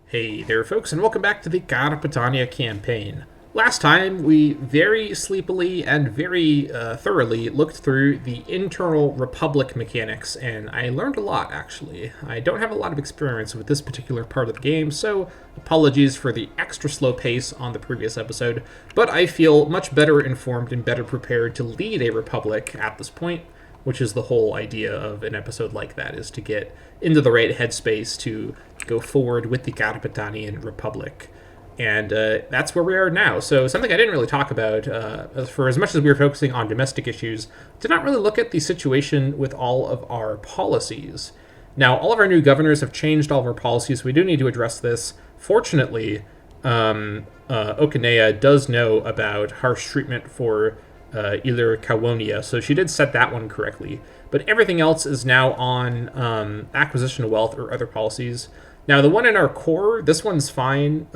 Hey there, folks, and welcome back to the Carpetania Campaign. Last time, we very sleepily and very thoroughly looked through the internal Republic mechanics, and I learned a lot, actually. I don't have a lot of experience with this particular part of the game, so apologies for the extra slow pace on the previous episode, but I feel much better informed and better prepared to lead a Republic at this point, which is the whole idea of an episode like that, is to get into the right headspace to go forward with the Carpetanian Republic. And that's where we are now. So something I didn't really talk about, for as much as we were focusing on domestic issues, did not really look at the situation with all of our policies. Now, all of our new governors have changed all of our policies, so we do need to address this. Fortunately, Okanea does know about harsh treatment for Ilir Kawonia, so she did set that one correctly. But everything else is now on acquisition of wealth or other policies. Now, the one in our core, this one's fine.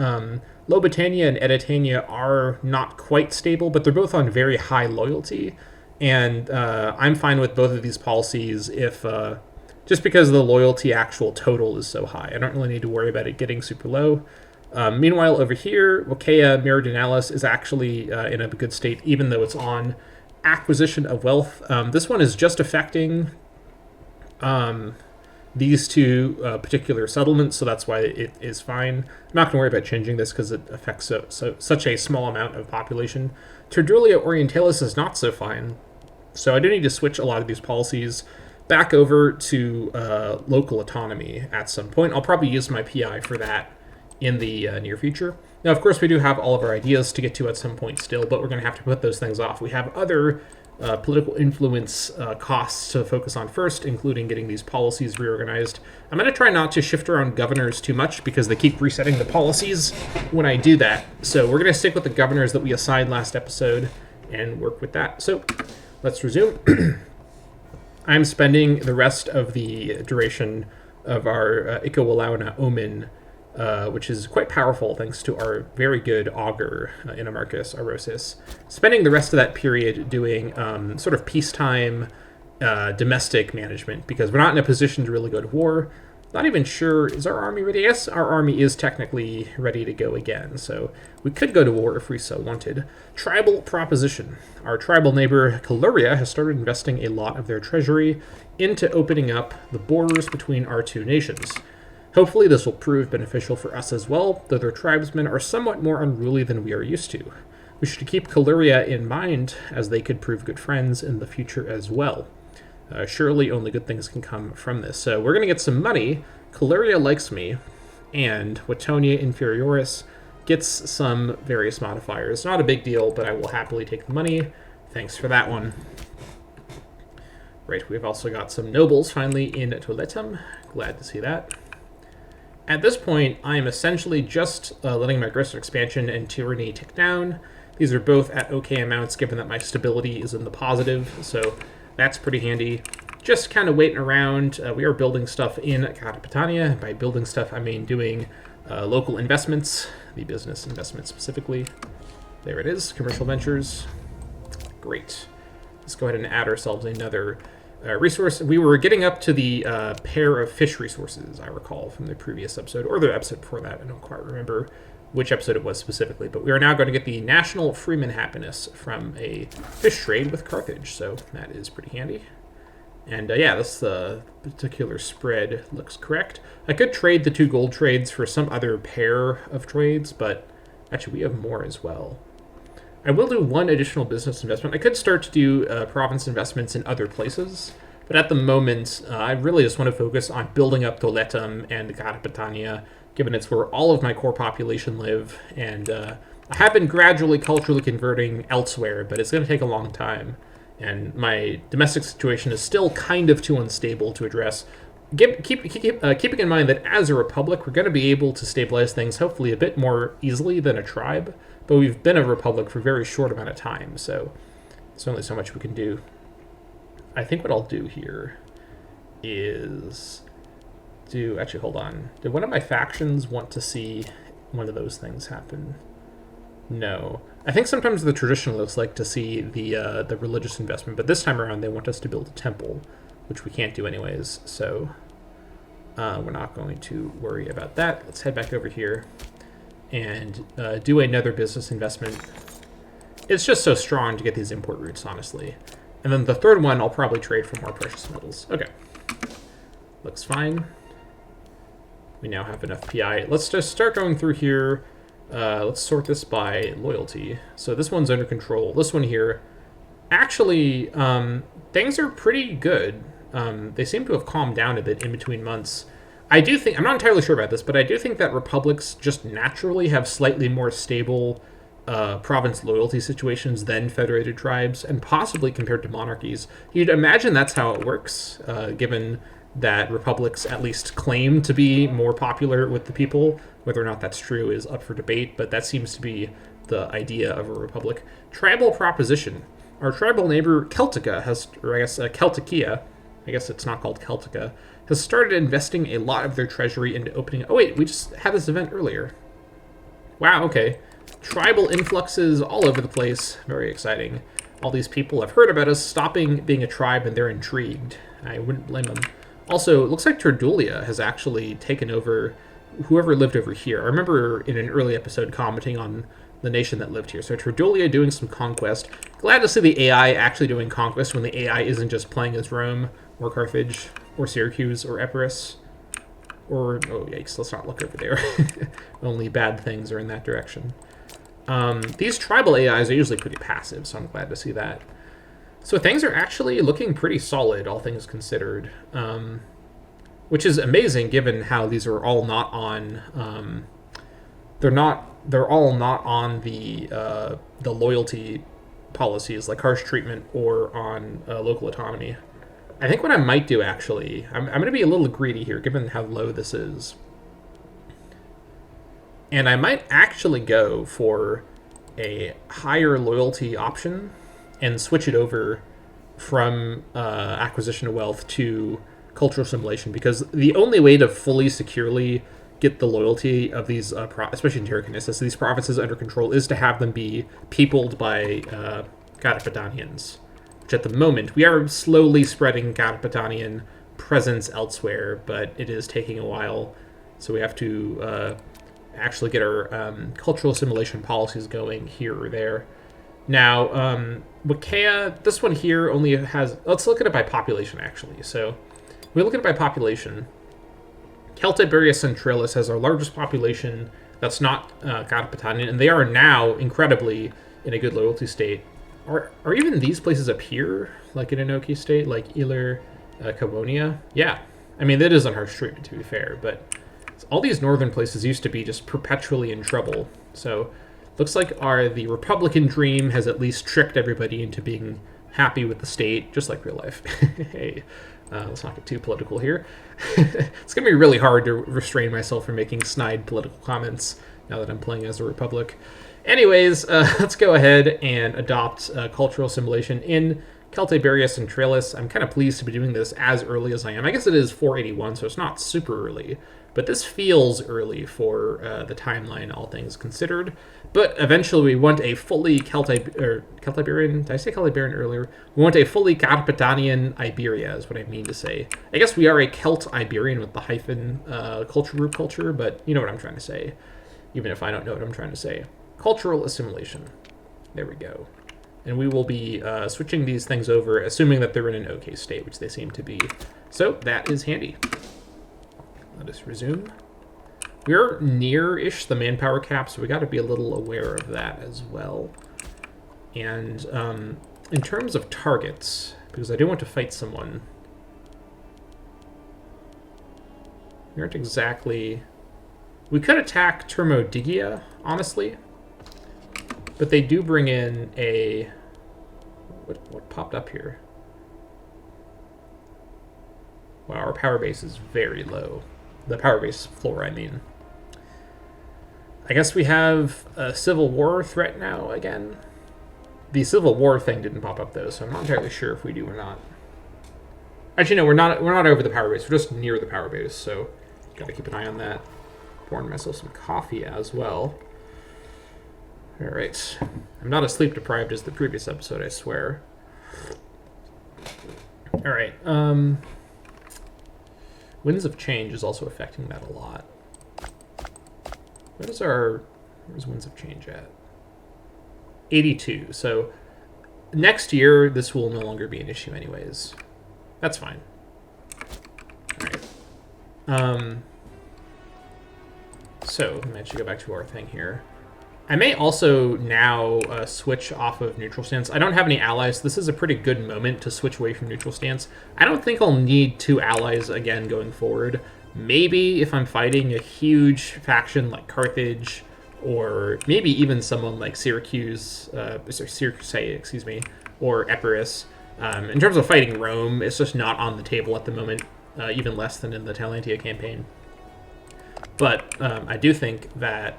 Lobotania and Editania are not quite stable, but they're both on very high loyalty. And I'm fine with both of these policies if just because the loyalty actual total is so high. I don't really need to worry about it getting super low. Meanwhile, over here, Wakea Meridionalis is actually in a good state, even though it's on acquisition of wealth. This one is just affecting these two particular settlements, so that's why it is fine. I'm not going to worry about changing this because it affects such a small amount of population. Terdulia Orientalis is not so fine, so I do need to switch a lot of these policies back over to local autonomy at some point. I'll probably use my PI for that in the near future. Now, of course, we do have all of our ideas to get to at some point still, but we're going to have to put those things off. We have other political influence costs to focus on first, including getting these policies reorganized. I'm going to try not to shift around governors too much because they keep resetting the policies when I do that. So we're going to stick with the governors that we assigned last episode and work with that. So let's resume. I'm spending the rest of the duration of our Ikawalauna Omen, which is quite powerful thanks to our very good augur, Inamarchus Arosis. Spending the rest of that period doing sort of peacetime domestic management, because we're not in a position to really go to war. Not even sure, is our army ready? Yes, our army is technically ready to go again, so we could go to war if we so wanted. Tribal proposition. Our tribal neighbor, Caluria, has started investing a lot of their treasury into opening up the borders between our two nations. Hopefully this will prove beneficial for us as well, though their tribesmen are somewhat more unruly than we are used to. We should keep Caluria in mind, as they could prove good friends in the future as well. Surely only good things can come from this. So we're going to get some money. Caluria likes me, and Watonia Inferioris gets some various modifiers. Not a big deal, but I will happily take the money. Thanks for that one. Right, we've also got some nobles finally in Toletum. Glad to see that. At this point, I am essentially just letting my aggressive expansion and tyranny tick down. These are both at okay amounts, given that my stability is in the positive, so that's pretty handy. Just kind of waiting around. We are building stuff in Carpetania. By building stuff, I mean doing local investments, the business investments specifically. There it is, commercial ventures. Great. Let's go ahead and add ourselves another resource. We were getting up to the pair of fish resources, I recall, from the previous episode, or the episode before that. I don't quite remember which episode it was specifically, but we are now going to get the National Freeman Happiness from a fish trade with Carthage, so that is pretty handy. And yeah, this particular spread looks correct. I could trade the 2 gold trades for some other pair of trades, but actually we have more as well. I will do 1 additional business investment. I could start to do province investments in other places, but at the moment, I really just want to focus on building up Toletum and Carpetania, given it's where all of my core population live, and I have been gradually culturally converting elsewhere, but it's going to take a long time, and my domestic situation is still kind of too unstable to address. Keeping in mind that as a republic, we're going to be able to stabilize things hopefully a bit more easily than a tribe, but we've been a republic for a very short amount of time, so there's only so much we can do. I think what I'll do here is actually, hold on. Did one of my factions want to see one of those things happen? No. I think sometimes the traditionalists like to see the religious investment, but this time around they want us to build a temple, which we can't do anyways, so We're not going to worry about that. Let's head back over here and do another business investment. It's just so strong to get these import routes, honestly. And then the third one, I'll probably trade for more precious metals. Okay. Looks fine. We now have enough PI. Let's just start going through here. Let's sort this by loyalty. So this one's under control. This one here, actually, things are pretty good. They seem to have calmed down a bit in between months. I do think, I'm not entirely sure about this, but I do think that republics just naturally have slightly more stable province loyalty situations than federated tribes, and possibly compared to monarchies. You'd imagine that's how it works, given that republics at least claim to be more popular with the people. Whether or not that's true is up for debate, but that seems to be the idea of a republic. Tribal proposition. Our tribal neighbor Celtica has, or I guess Celticia, I guess it's not called Celtica, has started investing a lot of their treasury into opening... Oh wait, we just had this event earlier. Wow, okay. Tribal influxes all over the place. Very exciting. All these people have heard about us stopping being a tribe, and they're intrigued. I wouldn't blame them. Also, it looks like Terdulia has actually taken over whoever lived over here. I remember in an early episode commenting on the nation that lived here. So Terdulia doing some conquest. Glad to see the AI actually doing conquest when the AI isn't just playing as Rome or Carthage or Syracuse or Epirus. Or, oh yikes, let's not look over there. Only bad things are in that direction. These tribal AIs are usually pretty passive, so I'm glad to see that. So things are actually looking pretty solid, all things considered, which is amazing given how these are all not on. They're all not on the loyalty policies like harsh treatment or on local autonomy. I think what I might do actually, I'm going to be a little greedy here given how low this is. And I might actually go for a higher loyalty option and switch it over from acquisition of wealth to cultural assimilation, because the only way to fully securely get the loyalty of these, especially in Terra Canissus, these provinces under control, is to have them be peopled by Carpetanians, which at the moment, we are slowly spreading Carpetanian presence elsewhere, but it is taking a while, so we have to actually get our cultural assimilation policies going here or there. Now, Wicca, this one here only has... Let's look at it by population, actually. So, we look at it by population. Celtiberia Centralis has our largest population that's not Carpetanian, and they are now, incredibly, in a good loyalty state. Are even these places up here, like in an okay state, like Ilir, Cabonia? Yeah. I mean, that is on harsh treatment, to be fair, but all these northern places used to be just perpetually in trouble. So, looks like the Republican dream has at least tricked everybody into being happy with the state, just like real life. Hey, let's not get too political here. It's going to be really hard to restrain myself from making snide political comments now that I'm playing as a republic. Anyways, let's go ahead and adopt cultural assimilation in Celtiberia Centralis. I'm kind of pleased to be doing this as early as I am. I guess it is 481, so it's not super early. But this feels early for the timeline, all things considered. But eventually we want a fully Celtiberian, did I say Celtiberian earlier? We want a fully Carpetanian Iberia, is what I mean to say. I guess we are a Celt-Iberian with the hyphen culture group culture, but you know what I'm trying to say, even if I don't know what I'm trying to say. Cultural assimilation. There we go. And we will be switching these things over, assuming that they're in an okay state, which they seem to be. So that is handy. Let us resume. We're near-ish the manpower cap, so we got to be a little aware of that as well. And in terms of targets, because I do want to fight someone, we aren't exactly... We could attack Termodigia, honestly, but they do bring in a... What popped up here? Wow, our power base is very low. The power base floor, I mean. I guess we have a civil war threat now again. The civil war thing didn't pop up though, so I'm not entirely sure if we do or not. Actually, no, we're not over the power base. We're just near the power base, so gotta keep an eye on that. Pouring myself some coffee as well. All right, I'm not as sleep deprived as the previous episode, I swear. All right. Winds of Change is also affecting that a lot. Where's Winds of Change at? 82. So next year, this will no longer be an issue anyways. That's fine. All right. So let me actually go back to our thing here. I may also now switch off of neutral stance. I don't have any allies. This is a pretty good moment to switch away from neutral stance. I don't think I'll need 2 allies again going forward. Maybe if I'm fighting a huge faction like Carthage, or maybe even someone like Syracuse, excuse me, or Epirus. In terms of fighting Rome, it's just not on the table at the moment, even less than in the Talentia campaign. But I do think that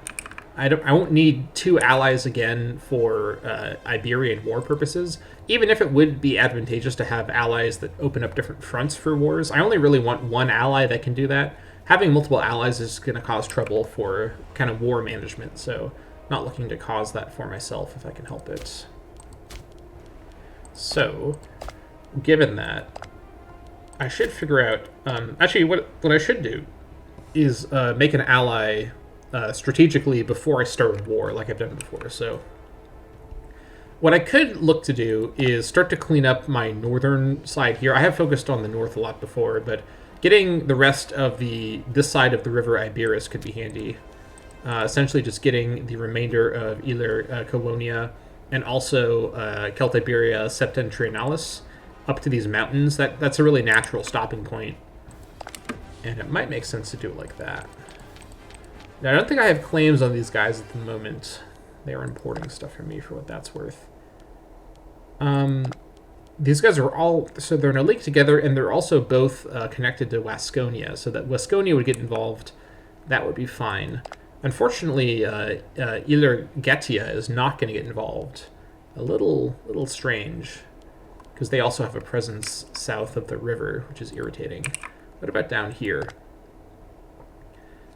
I won't need 2 allies again for Iberian war purposes, even if it would be advantageous to have allies that open up different fronts for wars. I only really want 1 ally that can do that. Having multiple allies is going to cause trouble for kind of war management, so not looking to cause that for myself if I can help it. So, given that, I should figure out... actually, what I should do is make an ally strategically before I start a war, like I've done before. So what I could look to do is start to clean up my northern side here. I have focused on the north a lot before, but getting the rest of this side of the river Iberus could be handy. Essentially just getting the remainder of Iler Colonia and also Celtiberia Septentrionalis up to these mountains. That's a really natural stopping point, and it might make sense to do it like that. Now, I don't think I have claims on these guys at the moment. They are importing stuff from me for what that's worth. These guys are all... So they're in a league together, and they're also both connected to Wasconia. So that Wasconia would get involved, that would be fine. Unfortunately, Iler Getia is not going to get involved. A little strange, because they also have a presence south of the river, which is irritating. What about down here?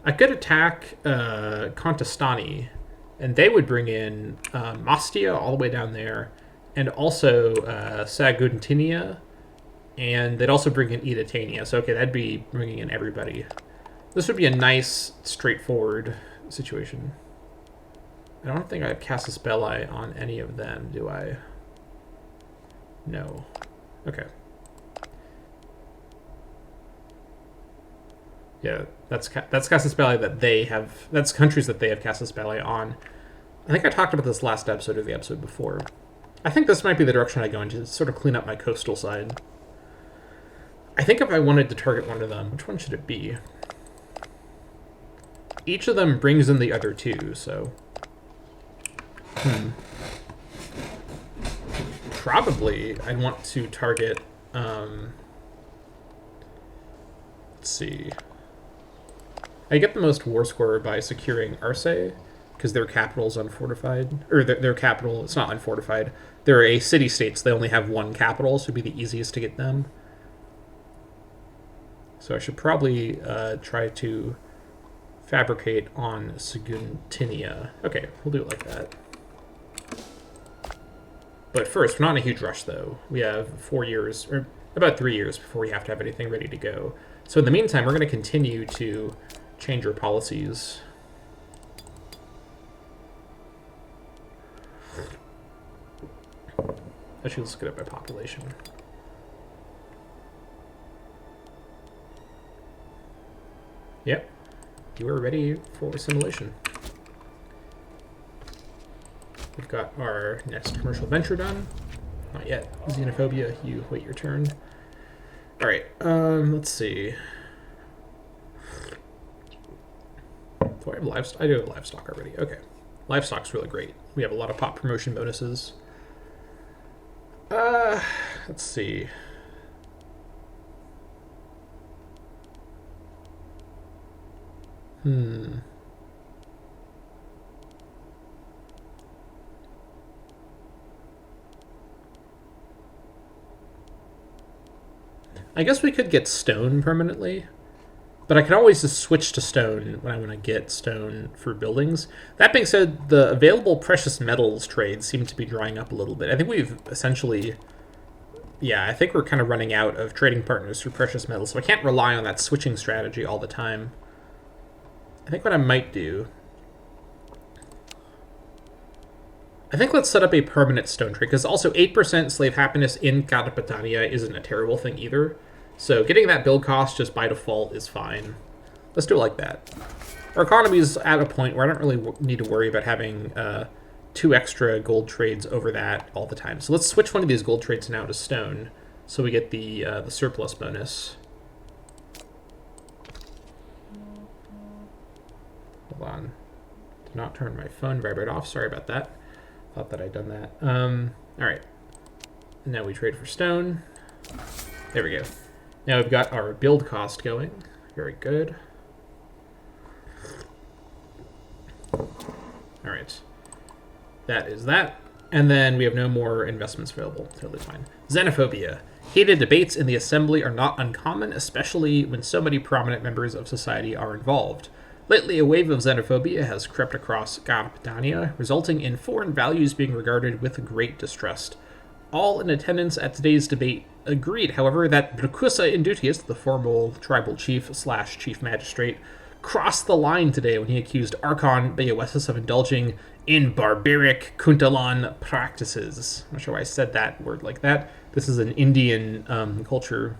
I could attack Contestani, and they would bring in Mastia all the way down there, and also Saguntinia, and they'd also bring in Editania. So, okay, that'd be bringing in everybody. This would be a nice, straightforward situation. I don't think I have Casus Belli on any of them, do I? No. Okay. Yeah, that's Casus Belli that they have. That's countries that they have Casus Belli on. I think I talked about this last episode or the episode before. I think this might be the direction I go into, to sort of clean up my coastal side. I think if I wanted to target one of them, which one should it be? Each of them brings in the other 2, so... Probably I'd want to target... let's see... I get the most war score by securing Arce, because their capital is unfortified. Or their capital, it's not unfortified. They're a city-state, so they only have 1 capital, so it'd be the easiest to get them. So I should probably try to fabricate on Saguntinia. Okay, we'll do it like that. But first, we're not in a huge rush, though. We have 4 years, or about 3 years before we have to have anything ready to go. So in the meantime, we're going to continue to change our policies. Actually, let's look it up by population. Yep, you are ready for assimilation. We've got our next commercial venture done. Not yet. Xenophobia, you wait your turn. All right, let's see. Do I have livestock? I do have livestock already. Okay. Livestock's really great. We have a lot of pop promotion bonuses. Let's see. I guess we could get stone permanently, but I can always just switch to stone when I want to get stone for buildings. That being said, the available precious metals trades seem to be drying up a little bit. I think we've essentially, Yeah, I think we're kind of running out of trading partners for precious metals, so I can't rely on that switching strategy all the time. I think what I might do... I think let's set up a permanent stone trade, because also 8% slave happiness in Carpetania isn't a terrible thing either. So getting that build cost just by default is fine. Let's do it like that. Our economy is at a point where I don't really need to worry about having 2 extra gold trades over that all the time. So let's switch one of these gold trades now to stone, so we get the surplus bonus. Hold on. Did not turn my phone vibrate off. Sorry about that. Thought that I'd done that. All right. Now we trade for stone. There we go. Now we've got our build cost going. Very good. All right. That is that. And then we have no more investments available. Totally fine. Xenophobia. Heated debates in the assembly are not uncommon, especially when so many prominent members of society are involved. Lately, a wave of xenophobia has crept across Carpetania, resulting in foreign values being regarded with great distrust. All in attendance at today's debate agreed, however, that Brucusa Indutius, the formal tribal chief/chief magistrate, crossed the line today when he accused Archon Beoesis of indulging in barbaric Kuntalan practices. I'm not sure why I said that word like that. This is an Indian culture.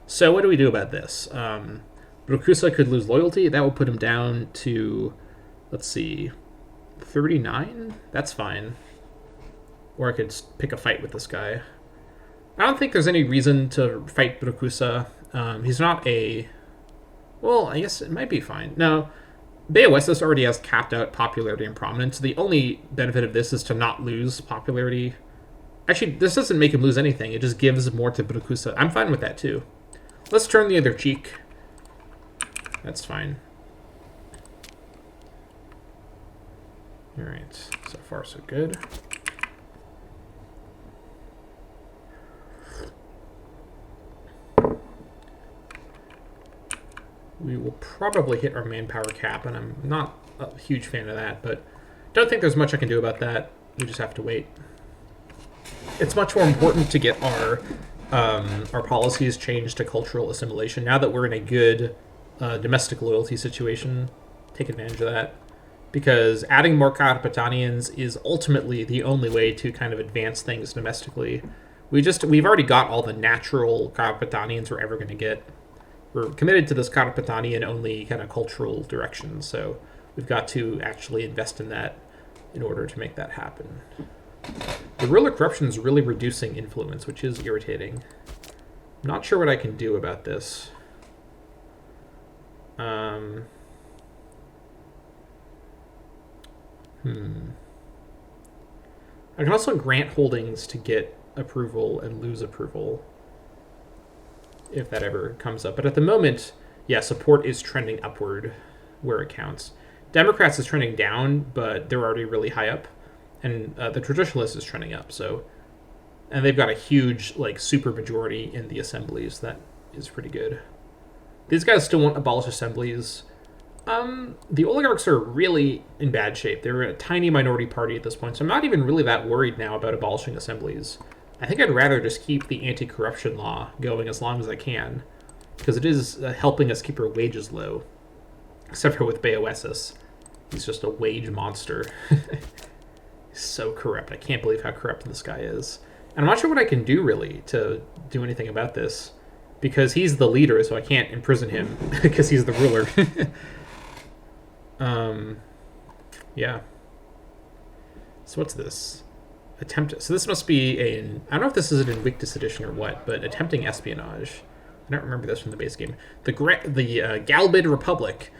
So what do we do about this? Brucusa could lose loyalty. That will put him down to, let's see, 39? That's fine. Or I could pick a fight with this guy. I don't think there's any reason to fight Brucusa. He's not a... Well, I guess it might be fine. No, Beoesis already has capped out popularity and prominence. The only benefit of this is to not lose popularity. Actually, this doesn't make him lose anything. It just gives more to Brucusa. I'm fine with that, too. Let's turn the other cheek. That's fine. Alright, so far so good. We will probably hit our manpower cap, and I'm not a huge fan of that, but don't think there's much I can do about that. We just have to wait. It's much more important to get our policies changed to cultural assimilation. Now that we're in a good domestic loyalty situation, take advantage of that, because adding more Carpetanians is ultimately the only way to kind of advance things domestically. We've already got all the natural Carpetanians we're ever going to get. We're committed to this Carpetanian only kind of cultural direction, so we've got to actually invest in that in order to make that happen. The ruler corruption is really reducing influence, which is irritating. I'm not sure what I can do about this. I can also grant holdings to get approval and lose approval, if that ever comes up. But at the moment, yeah, support is trending upward where it counts. Democrats is trending down, but they're already really high up. And the Traditionalist is trending up, so... And they've got a huge, like, super majority in the assemblies. That is pretty good. These guys still won't abolish assemblies. The oligarchs are really in bad shape. They're a tiny minority party at this point, so I'm not even really that worried now about abolishing assemblies. I think I'd rather just keep the anti-corruption law going as long as I can, because it is helping us keep our wages low. Except for with Beoesis. He's just a wage monster. He's so corrupt. I can't believe how corrupt this guy is. And I'm not sure what I can do, really, to do anything about this, because he's the leader, so I can't imprison him, because he's the ruler. Yeah. So what's this? So this must be I don't know if this is an Invictus edition or what, but attempting espionage. I don't remember this from the base game. The Galbid Republic.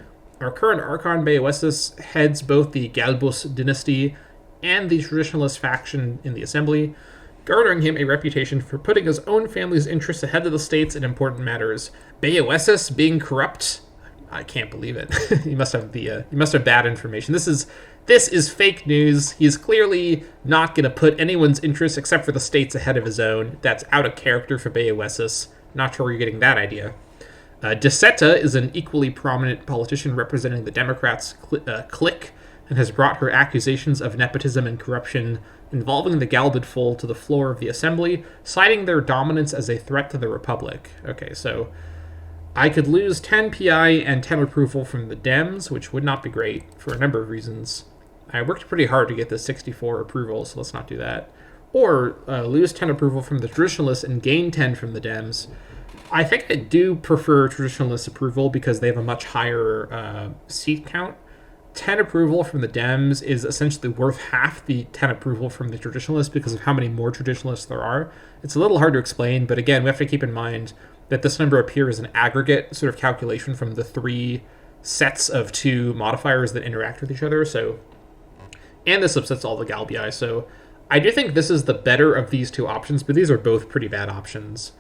Our current Archon Beoesis heads both the Galbus dynasty and the Traditionalist faction in the Assembly, garnering him a reputation for putting his own family's interests ahead of the state's in important matters. Beoesis being corrupt? I can't believe it. You must have bad information. This is fake news. He's clearly not going to put anyone's interests except for the state's ahead of his own. That's out of character for Beoesis. Not sure where you're getting that idea. De Seta is an equally prominent politician representing the Democrats' clique, and has brought her accusations of nepotism and corruption involving the Galbadful to the floor of the Assembly, citing their dominance as a threat to the Republic. Okay, so I could lose 10 PI and 10 approval from the Dems, which would not be great for a number of reasons. I worked pretty hard to get the 64 approval, so let's not do that. Or lose 10 approval from the Traditionalists and gain 10 from the Dems. I think I do prefer Traditionalist approval because they have a much higher seat count. 10 approval from the Dems is essentially worth half the 10 approval from the Traditionalists because of how many more Traditionalists there are. It's a little hard to explain, but again, we have to keep in mind that this number up here is an aggregate sort of calculation from the 3 sets of 2 modifiers that interact with each other. So, and this upsets all the Galbii. So I do think this is the better of these 2 options, but these are both pretty bad options.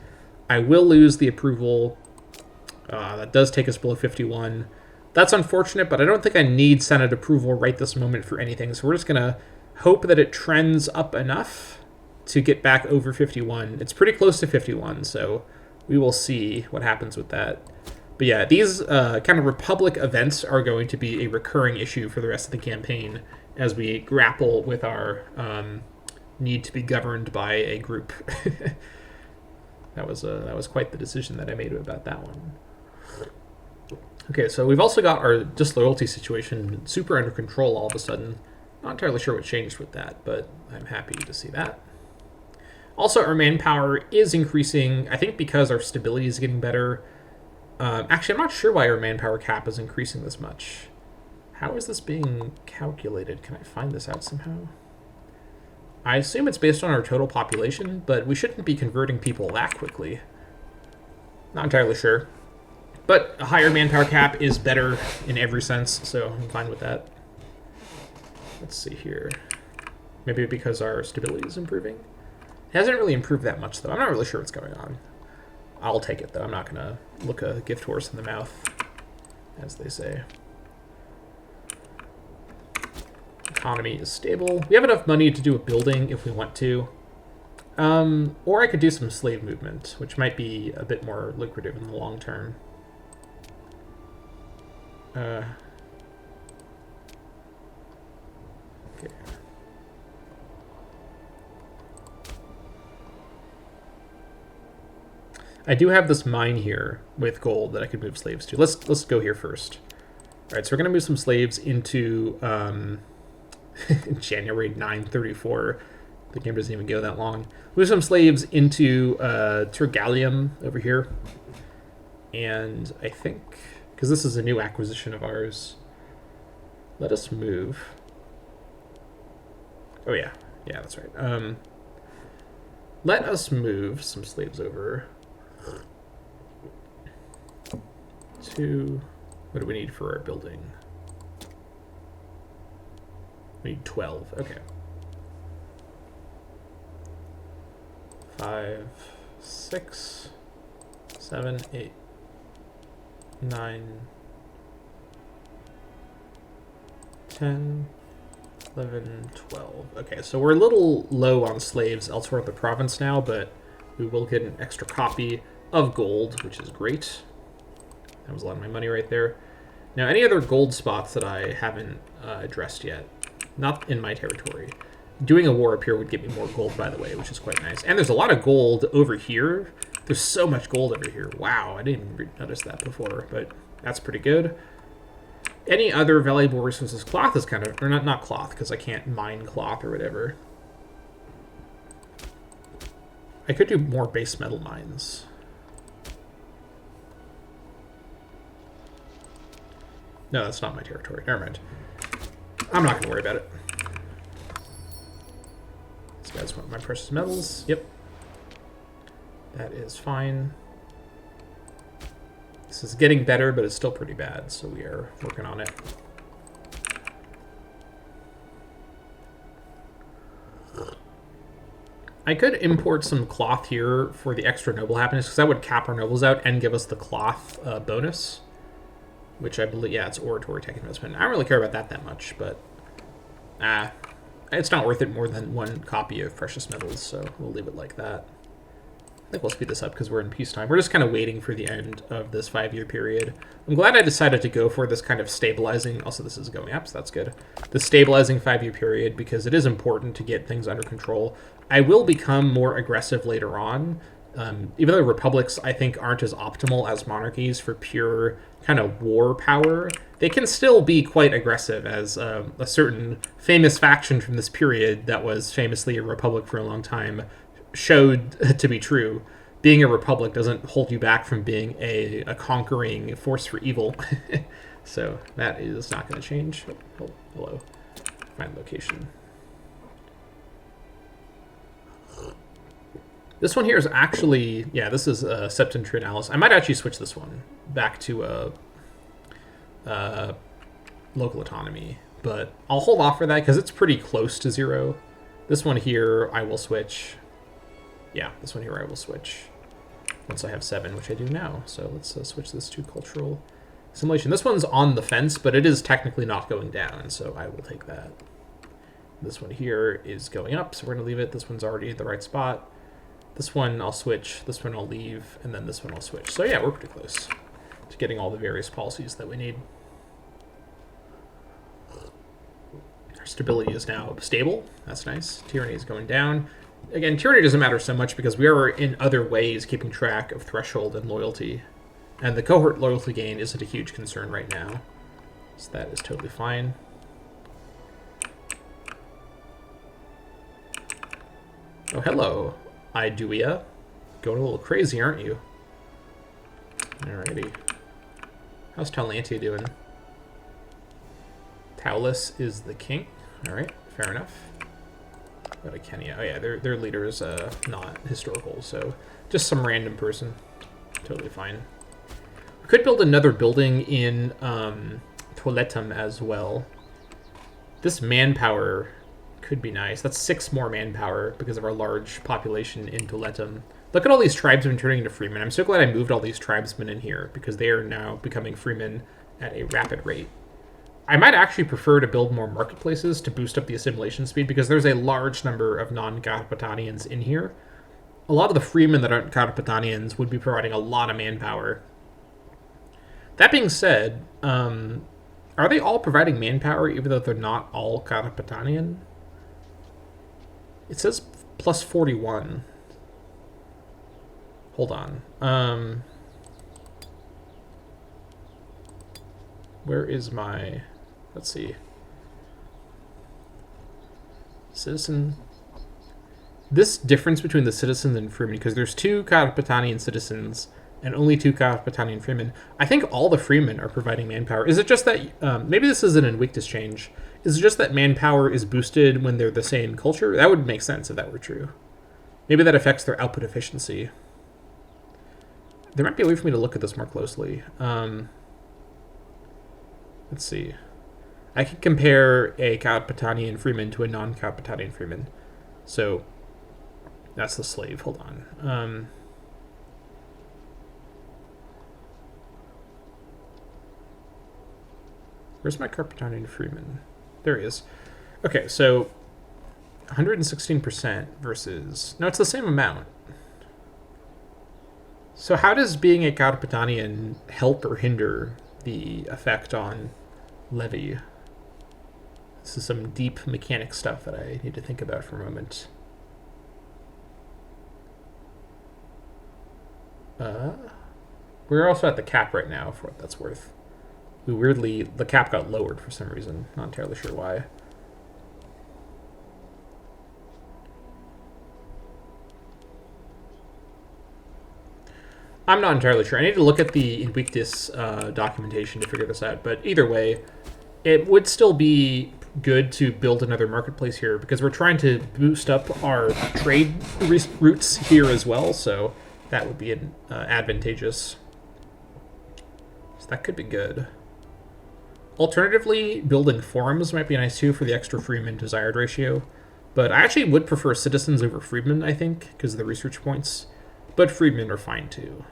I will lose the approval. That does take us below 51. That's unfortunate, but I don't think I need Senate approval right this moment for anything. So we're just going to hope that it trends up enough to get back over 51. It's pretty close to 51, so we will see what happens with that. But yeah, these kind of Republic events are going to be a recurring issue for the rest of the campaign as we grapple with our need to be governed by a group. That was quite the decision that I made about that one. Okay, so we've also got our disloyalty situation super under control all of a sudden. Not entirely sure what changed with that, but I'm happy to see that. Also, our manpower is increasing, I think because our stability is getting better. Actually, I'm not sure why our manpower cap is increasing this much. How is this being calculated? Can I find this out somehow? I assume it's based on our total population, but we shouldn't be converting people that quickly. Not entirely sure. But a higher manpower cap is better in every sense, so I'm fine with that. Let's see here. Maybe because our stability is improving? It hasn't really improved that much, though. I'm not really sure what's going on. I'll take it, though. I'm not going to look a gift horse in the mouth, as they say. Economy is stable. We have enough money to do a building if we want to. Or I could do some slave movement, which might be a bit more lucrative in the long term. Okay. I do have this mine here with gold that I could move slaves to. Let's go here first. All right, so we're gonna move some slaves into January 934. The game doesn't even go that long. Move some slaves into Turgalium over here, and I think because this is a new acquisition of ours, let us move. Oh yeah, that's right. Let us move some slaves over to, what do we need for our building? We need 12, okay. 5, 6, 7, 8, 9, 10, 11, 12. Okay, so we're a little low on slaves elsewhere in the province now, but we will get an extra copy of gold, which is great. That was a lot of my money right there. Now, any other gold spots that I haven't addressed yet? Not in my territory. Doing a war up here would get me more gold, by the way, which is quite nice. And there's a lot of gold over here. There's so much gold over here. Wow, I didn't even notice that before, but that's pretty good. Any other valuable resources? Cloth is kind of, or not cloth, because I can't mine cloth or whatever. I could do more base metal mines. No, that's not my territory. Never mind. I'm not going to worry about it. These guys want my precious metals. Yep. That is fine. This is getting better, but it's still pretty bad, so we are working on it. I could import some cloth here for the extra noble happiness, because that would cap our nobles out and give us the cloth bonus, which I believe, yeah, it's oratory tech investment. I don't really care about that much, but it's not worth it more than one copy of precious metals, so we'll leave it like that. I think we'll speed this up because we're in peacetime. We're just kind of waiting for the end of this 5-year period. I'm glad I decided to go for this kind of stabilizing. Also, this is going up, so that's good. The stabilizing 5-year period, because it is important to get things under control. I will become more aggressive later on. Even though republics, I think, aren't as optimal as monarchies for pure kind of war power, they can still be quite aggressive, as a certain famous faction from this period that was famously a republic for a long time showed to be true. Being a republic doesn't hold you back from being a conquering force for evil. So that is not going to change. Oh, hello. Find location. This one here is actually, yeah, this is Septentrionalis. I might actually switch this one back to local autonomy, but I'll hold off for that because it's pretty close to 0. This one here I will switch. Yeah, this one here I will switch once I have 7, which I do now. So let's switch this to cultural assimilation. This one's on the fence, but it is technically not going down, so I will take that. This one here is going up, so we're going to leave it. This one's already in the right spot. This one I'll switch, this one I'll leave, and then this one I'll switch. So yeah, we're pretty close to getting all the various policies that we need. Our stability is now stable. That's nice. Tyranny is going down. Again, tyranny doesn't matter so much because we are in other ways keeping track of threshold and loyalty. And the cohort loyalty gain isn't a huge concern right now. So that is totally fine. Oh, hello. Iduia. Going a little crazy, aren't you? Alrighty. How's Talantia doing? Taulus is the king. Alright, fair enough. Go to Kenya. Oh yeah, their leader is not historical, so just some random person. Totally fine. We could build another building in Toiletum as well. This manpower could be nice. That's 6 more manpower because of our large population in Toiletum. Look at all these tribesmen turning into freemen. I'm so glad I moved all these tribesmen in here because they are now becoming freemen at a rapid rate. I might actually prefer to build more marketplaces to boost up the assimilation speed because there's a large number of non-Carpetanians in here. A lot of the freemen that aren't Carpetanians would be providing a lot of manpower. That being said, are they all providing manpower even though they're not all Carpetanian? It says plus 41. Hold on. Where is my... Let's see. Citizen. This difference between the citizens and freemen, because there's 2 Carpetanian citizens and only 2 Carpetanian freemen. I think all the freemen are providing manpower. Is it just that... maybe this isn't in weakness change. Is it just that manpower is boosted when they're the same culture? That would make sense if that were true. Maybe that affects their output efficiency. There might be a way for me to look at this more closely. Let's see. I could compare a Carpetanian freeman to a non-Carpetanian freeman. So that's the slave. Hold on. Where's my Carpetanian freeman? There he is. Okay, so 116% versus... No, it's the same amount. So how does being a Carpetanian help or hinder the effect on levy? This is some deep mechanic stuff that I need to think about for a moment. We're also at the cap right now, for what that's worth. Weirdly, the cap got lowered for some reason. Not entirely sure why. I'm not entirely sure. I need to look at the Invictus documentation to figure this out. But either way, it would still be good to build another marketplace here because we're trying to boost up our trade routes here as well. So that would be advantageous. So that could be good. Alternatively, building forums might be nice too for the extra freeman desired ratio. But I actually would prefer citizens over freedmen, I think, because of the research points. But freedmen are fine too.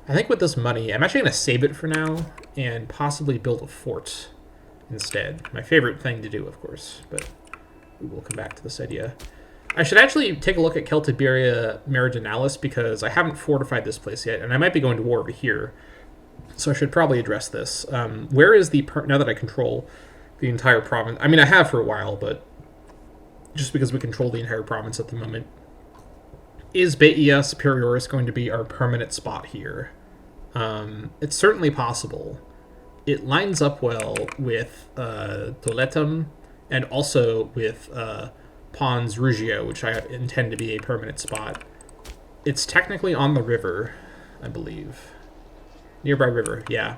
I think with this money, I'm actually going to save it for now and possibly build a fort instead. My favorite thing to do, of course, but we will come back to this idea. I should actually take a look at Celtiberia Meridionalis because I haven't fortified this place yet, and I might be going to war over here. So I should probably address this. Where is the... now that I control the entire province... I mean, I have for a while, but just because we control the entire province at the moment. Is Baia Superioris going to be our permanent spot here? It's certainly possible. It lines up well with Toletum and also with Pons Rugio, which I intend to be a permanent spot. It's technically on the river, I believe. Nearby river, yeah.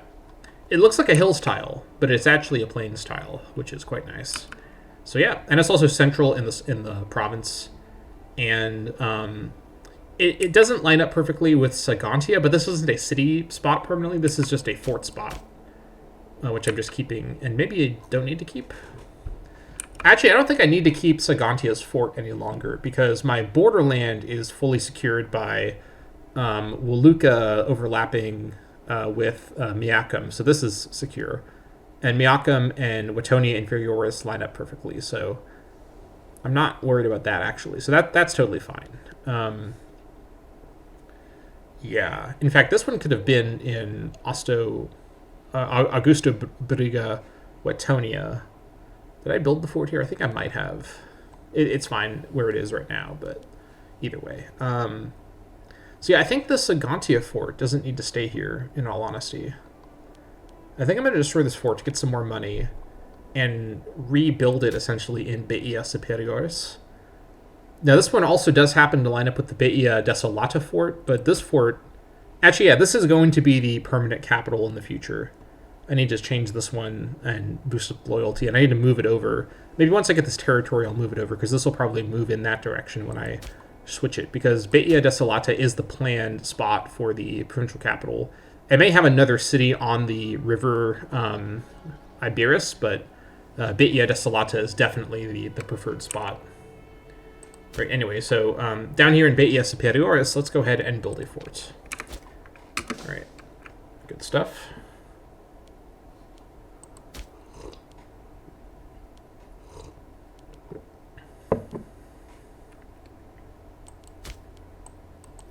It looks like a hills tile, but it's actually a plains tile, which is quite nice. So yeah, and it's also central in the province, and it doesn't line up perfectly with Sagantia, but this isn't a city spot permanently. This is just a fort spot, which I'm just keeping, and maybe I don't need to keep. Actually, I don't think I need to keep Sagantia's fort any longer because my borderland is fully secured by Waluka overlapping with Miacum, so this is secure. And Miacum and Watonia Inferioris line up perfectly, so I'm not worried about that, actually. So that's totally fine. Yeah. In fact, this one could have been in Augusto Briga Watonia. Did I build the fort here? I think I might have. It's fine where it is right now, but either way. So yeah, I think the Sagantia fort doesn't need to stay here, in all honesty. I think I'm going to destroy this fort to get some more money and rebuild it, essentially, in Baia Superioris. Now, this one also does happen to line up with the Baia Desolata fort, but this fort... Actually, yeah, this is going to be the permanent capital in the future. I need to change this one and boost up loyalty, and I need to move it over. Maybe once I get this territory, I'll move it over, because this will probably move in that direction when I switch it, because Baia Desolata is the planned spot for the provincial capital. It may have another city on the river Iberis, but Baia Desolata is definitely the preferred spot. Right, anyway, so down here in Baia Superioris, let's go ahead and build a fort. All right, good stuff.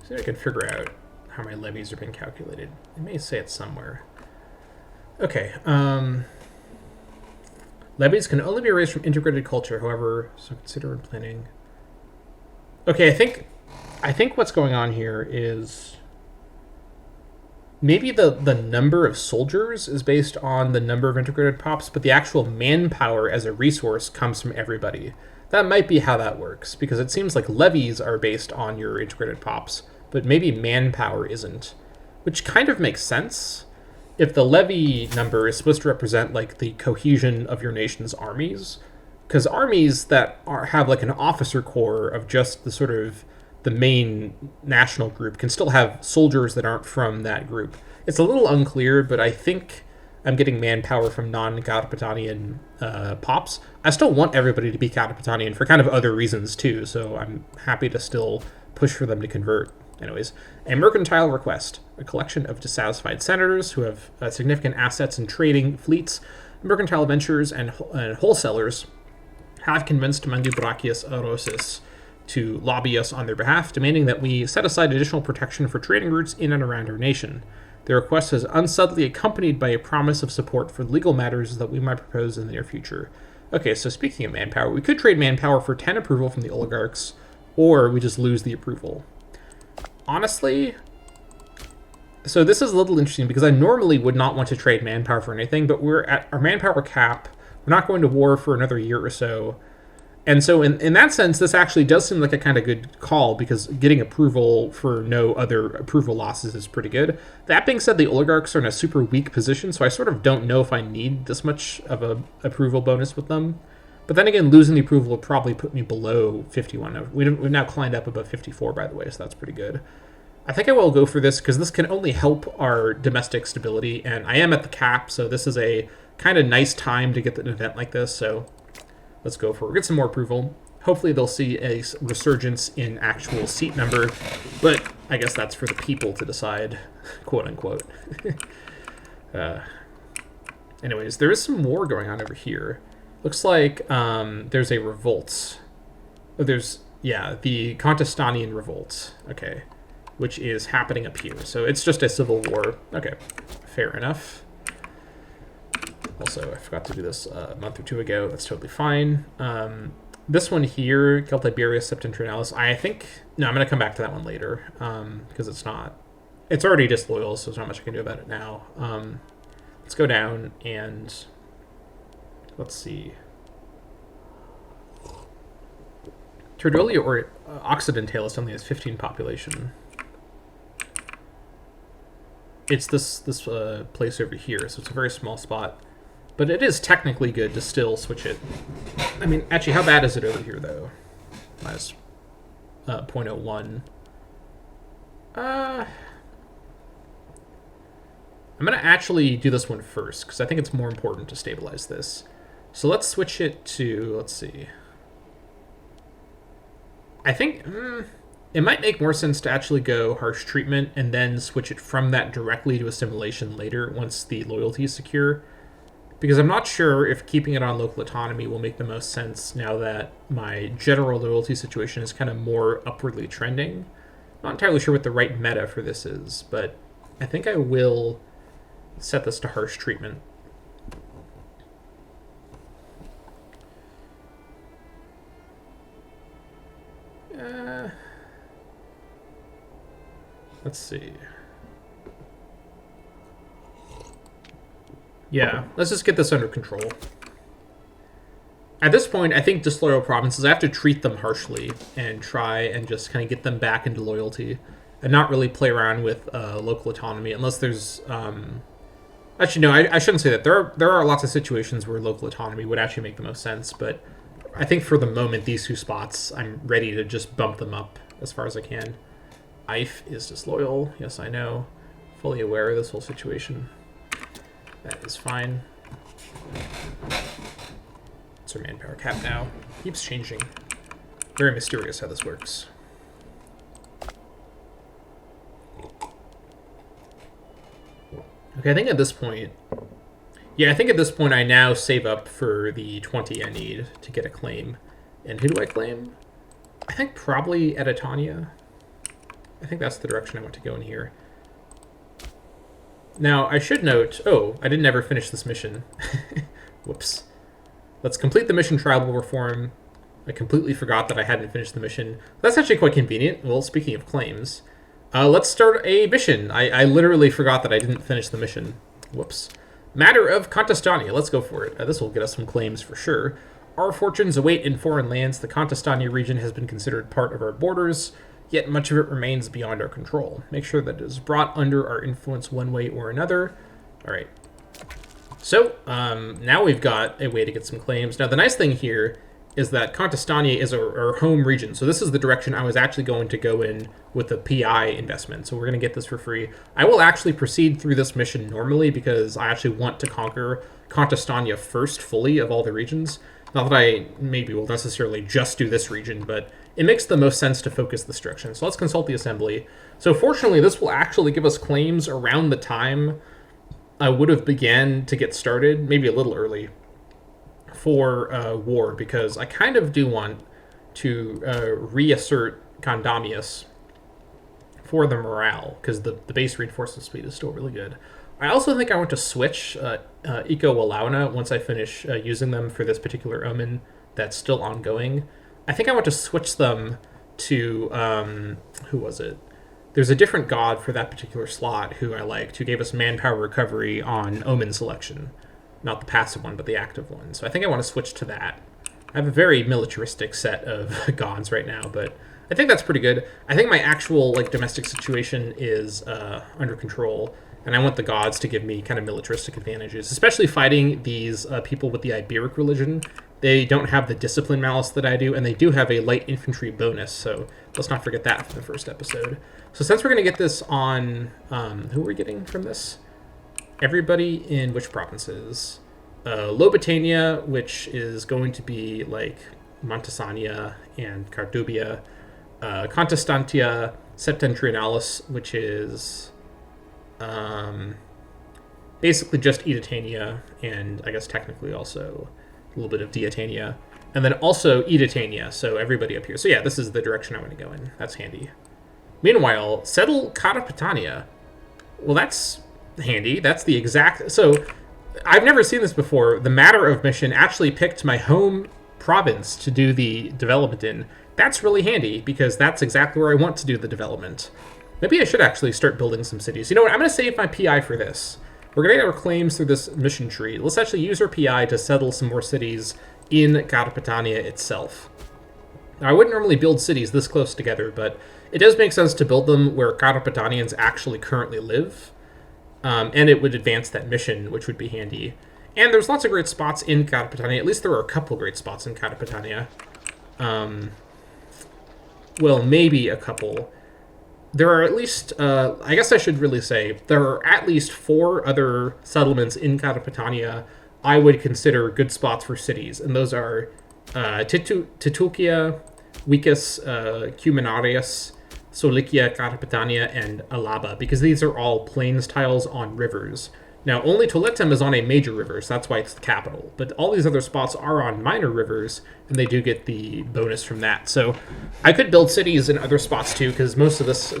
See if I can figure out how my levies are being calculated. It may say it somewhere. Okay. Levies can only be raised from integrated culture, however, so consider when planning. Okay, I think what's going on here is maybe the number of soldiers is based on the number of integrated pops, but the actual manpower as a resource comes from everybody. That might be how that works, because it seems like levies are based on your integrated pops, but maybe manpower isn't, which kind of makes sense. If the levy number is supposed to represent like the cohesion of your nation's armies, because armies that have like an officer corps of just the sort of the main national group can still have soldiers that aren't from that group. It's a little unclear, but I think I'm getting manpower from non-Carpetanian pops. I still want everybody to be Carpetanian for kind of other reasons too, so I'm happy to still push for them to convert. Anyways, a mercantile request. A collection of dissatisfied senators who have significant assets in trading fleets, mercantile ventures, and wholesalers have convinced Mandubrachius Aurosis to lobby us on their behalf, demanding that we set aside additional protection for trading routes in and around our nation. The request is unsubtly accompanied by a promise of support for legal matters that we might propose in the near future. Okay, so speaking of manpower, we could trade manpower for 10 approval from the oligarchs, or we just lose the approval. Honestly, so this is a little interesting because I normally would not want to trade manpower for anything, but we're at our manpower cap. We're not going to war for another year or so. And so in that sense, this actually does seem like a kind of good call because getting approval for no other approval losses is pretty good. That being said, the oligarchs are in a super weak position, so I sort of don't know if I need this much of a approval bonus with them. But then again, losing the approval would probably put me below 51. We've now climbed up above 54, by the way, so that's pretty good. I think I will go for this because this can only help our domestic stability, and I am at the cap, so this is a kind of nice time to get an event like this, so let's go for it. We'll get some more approval. Hopefully they'll see a resurgence in actual seat number, but I guess that's for the people to decide, quote unquote. Anyways, there is some war going on over here. Looks like there's a revolt. Oh, there's Yeah, the Contestanian revolt. Okay. Which is happening up here. So it's just a civil war. Okay. Fair enough. Also, I forgot to do this a month or two ago. That's totally fine. This one here, Celtiberia Septentrionalis, I think... No, I'm going to come back to that one later, because it's not... It's already disloyal, so there's not much I can do about it now. Let's go down and... Let's see. Turdolia or Occidentalis only has 15 population. It's this place over here, so it's a very small spot. But it is technically good to still switch it. I mean, actually, how bad is it over here, though? Minus 0.01. I'm going to actually do this one first, because I think it's more important to stabilize this. So let's switch it to, let's see. I think it might make more sense to actually go harsh treatment and then switch it from that directly to assimilation later once the loyalty is secure. Because I'm not sure if keeping it on local autonomy will make the most sense now that my general loyalty situation is kind of more upwardly trending. Not entirely sure what the right meta for this is, but I think I will set this to harsh treatment. Let's see. Yeah, let's just get this under control. At this point, I think disloyal provinces, I have to treat them harshly and try and just kind of get them back into loyalty and not really play around with local autonomy unless there's... Actually, no, I shouldn't say that. There are lots of situations where local autonomy would actually make the most sense, but I think for the moment, these two spots, I'm ready to just bump them up as far as I can. Ife is disloyal. Yes, I know. Fully aware of this whole situation. That is fine. It's our manpower cap now. Keeps changing. Very mysterious how this works. Okay, I think at this point... Yeah, I think at this point I now save up for the 20 I need to get a claim. And who do I claim? I think probably Editania. I think that's the direction I want to go in here. Now, I should note... Oh, I didn't ever finish this mission. Whoops. Let's complete the mission Tribal Reform. I completely forgot that I hadn't finished the mission. That's actually quite convenient. Well, speaking of claims, let's start a mission. I literally forgot that I didn't finish the mission. Whoops. Matter of Contestania. Let's go for it. This will get us some claims for sure. Our fortunes await in foreign lands. The Contestania region has been considered part of our borders, yet much of it remains beyond our control. Make sure that it is brought under our influence one way or another. All right. So, now we've got a way to get some claims. Now, the nice thing here is that Contestania is our home region. So this is the direction I was actually going to go in with the PI investment. So we're going to get this for free. I will actually proceed through this mission normally because I actually want to conquer Contestania first fully of all the regions. Not that I maybe will necessarily just do this region, but it makes the most sense to focus this direction. So let's consult the assembly. So fortunately, this will actually give us claims around the time I would have began to get started, maybe a little early, for war, because I kind of do want to reassert Condamius for the morale, because the base reinforcement speed is still really good. I also think I want to switch Eco Walauna once I finish using them for this particular omen that's still ongoing. I think I want to switch them to, who was it? There's a different god for that particular slot who I liked, who gave us manpower recovery on omen selection. Not the passive one, but the active one. So I think I want to switch to that. I have a very militaristic set of gods right now, but I think that's pretty good. I think my actual domestic situation is under control, and I want the gods to give me kind of militaristic advantages, especially fighting these people with the Iberic religion. They don't have the discipline malice that I do, and they do have a light infantry bonus, so let's not forget that from the first episode. So since we're going to get this on... who are we getting from this? Everybody in which provinces? Lobitania, which is going to be like Montesania and Cardubia. Contestantia Septentrionalis, which is basically just Editania, and I guess technically also a little bit of Diatania. And then also Editania, so everybody up here. So yeah, this is the direction I want to go in. That's handy. Meanwhile, settle Carpetania. Well, that's handy. That's the exact... So, I've never seen this before. The Matter of mission actually picked my home province to do the development in. That's really handy, because that's exactly where I want to do the development. Maybe I should actually start building some cities. You know what? I'm going to save my PI for this. We're going to get our claims through this mission tree. Let's actually use our PI to settle some more cities in Carpetania itself. Now, I wouldn't normally build cities this close together, but it does make sense to build them where Carpetanians actually currently live, and it would advance that mission, which would be handy. And there's lots of great spots in Carpetania. At least there are a couple great spots in Carpetania. Well, maybe a couple. There are at least, I guess I should really say, there are at least 4 other settlements in Carpetania I would consider good spots for cities, and those are Titulcia, Vicus, Cuminarius, Solicia, Carpetania, and Alaba, because these are all plains tiles on rivers. Now, only Toletem is on a major river, so that's why it's the capital, but all these other spots are on minor rivers, and they do get the bonus from that. So I could build cities in other spots too, because most of this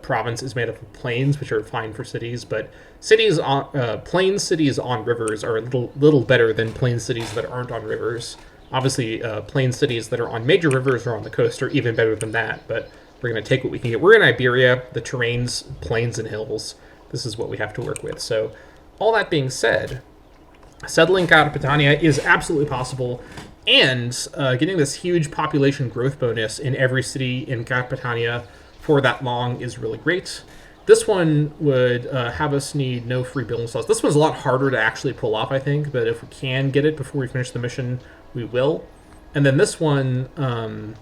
province is made up of plains, which are fine for cities, but cities on plain cities on rivers are a little better than plain cities that aren't on rivers. Obviously, plain cities that are on major rivers or on the coast are even better than that, but we're going to take what we can get. We're in Iberia, the terrain's plains and hills. This is what we have to work with. So all that being said, settling Carpetania is absolutely possible, and getting this huge population growth bonus in every city in Carpetania for that long is really great. This one would have us need no free building slots. This one's a lot harder to actually pull off, I think, but if we can get it before we finish the mission, we will. And then this one,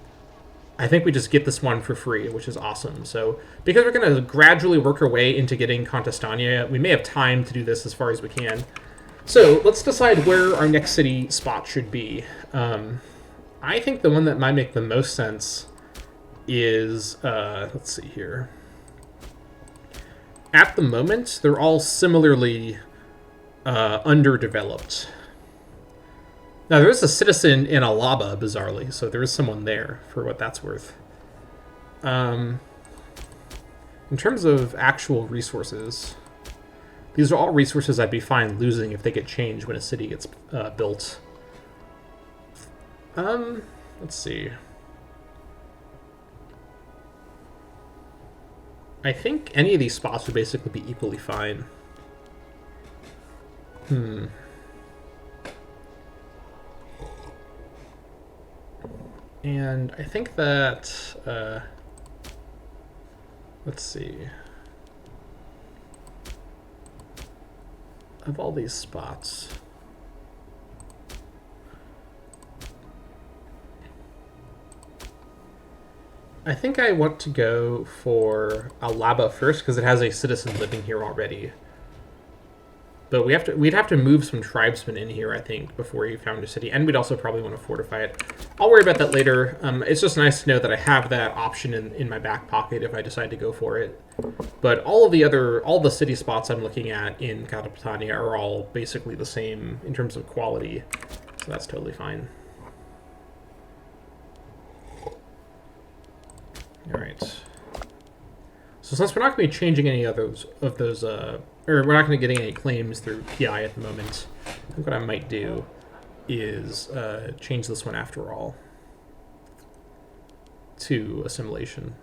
I think we just get this one for free, which is awesome. So because we're going to gradually work our way into getting Contestania, we may have time to do this as far as we can. So let's decide where our next city spot should be. I think the one that might make the most sense is, let's see here. At the moment, they're all similarly underdeveloped. Now, there is a citizen in Alaba, bizarrely, so there is someone there, for what that's worth. In terms of actual resources, these are all resources I'd be fine losing if they get changed when a city gets built. Let's see. I think any of these spots would basically be equally fine. And I think that, let's see, of all these spots, I think I want to go for Alaba first because it has a citizen living here already. But we'd have to move some tribesmen in here, I think, before we found a city, and we'd also probably want to fortify it. I'll worry about that later. It's just nice to know that I have that option in my back pocket if I decide to go for it. But all the city spots I'm looking at in Carpetania are all basically the same in terms of quality, so that's totally fine. All right. So since we're not going to be changing any of those, or we're not going to be getting any claims through PI at the moment, I think what I might do is change this one after all to assimilation.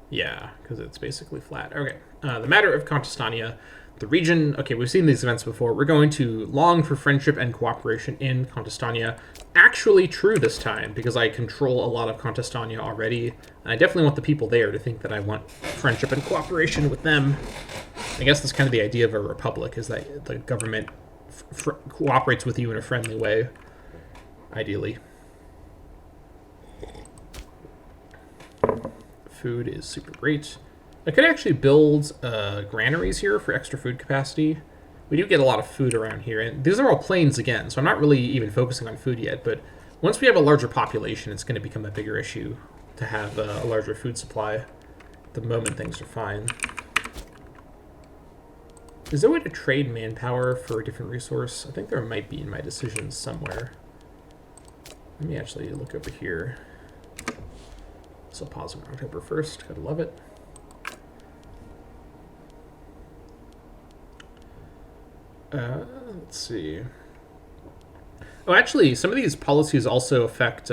Yeah, because it's basically flat. Okay. The matter of Contestania. The region, okay, we've seen these events before. We're going to long for friendship and cooperation in Contestania. Actually true this time, because I control a lot of Contestania already, and I definitely want the people there to think that I want friendship and cooperation with them. I guess that's kind of the idea of a republic, is that the government cooperates with you in a friendly way, ideally. Food is super great. I could actually build granaries here for extra food capacity. We do get a lot of food around here, and these are all plains again, so I'm not really even focusing on food yet, but once we have a larger population, it's going to become a bigger issue to have a larger food supply. At the moment, things are fine. Is there a way to trade manpower for a different resource? I think there might be in my decisions somewhere. Let me actually look over here. So pause on October 1st. Gotta love it. Let's see. Oh, actually, some of these policies also affect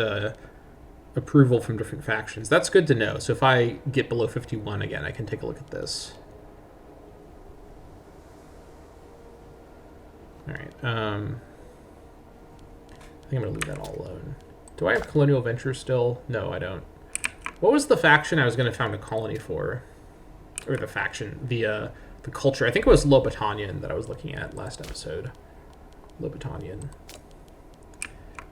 approval from different factions. That's good to know. So if I get below 51 again, I can take a look at this. All right. I think I'm going to leave that all alone. Do I have colonial ventures still? No, I don't. What was the faction I was going to found a colony for? Or the faction, the culture. I think it was Lobotanian that I was looking at last episode. Lobotanian.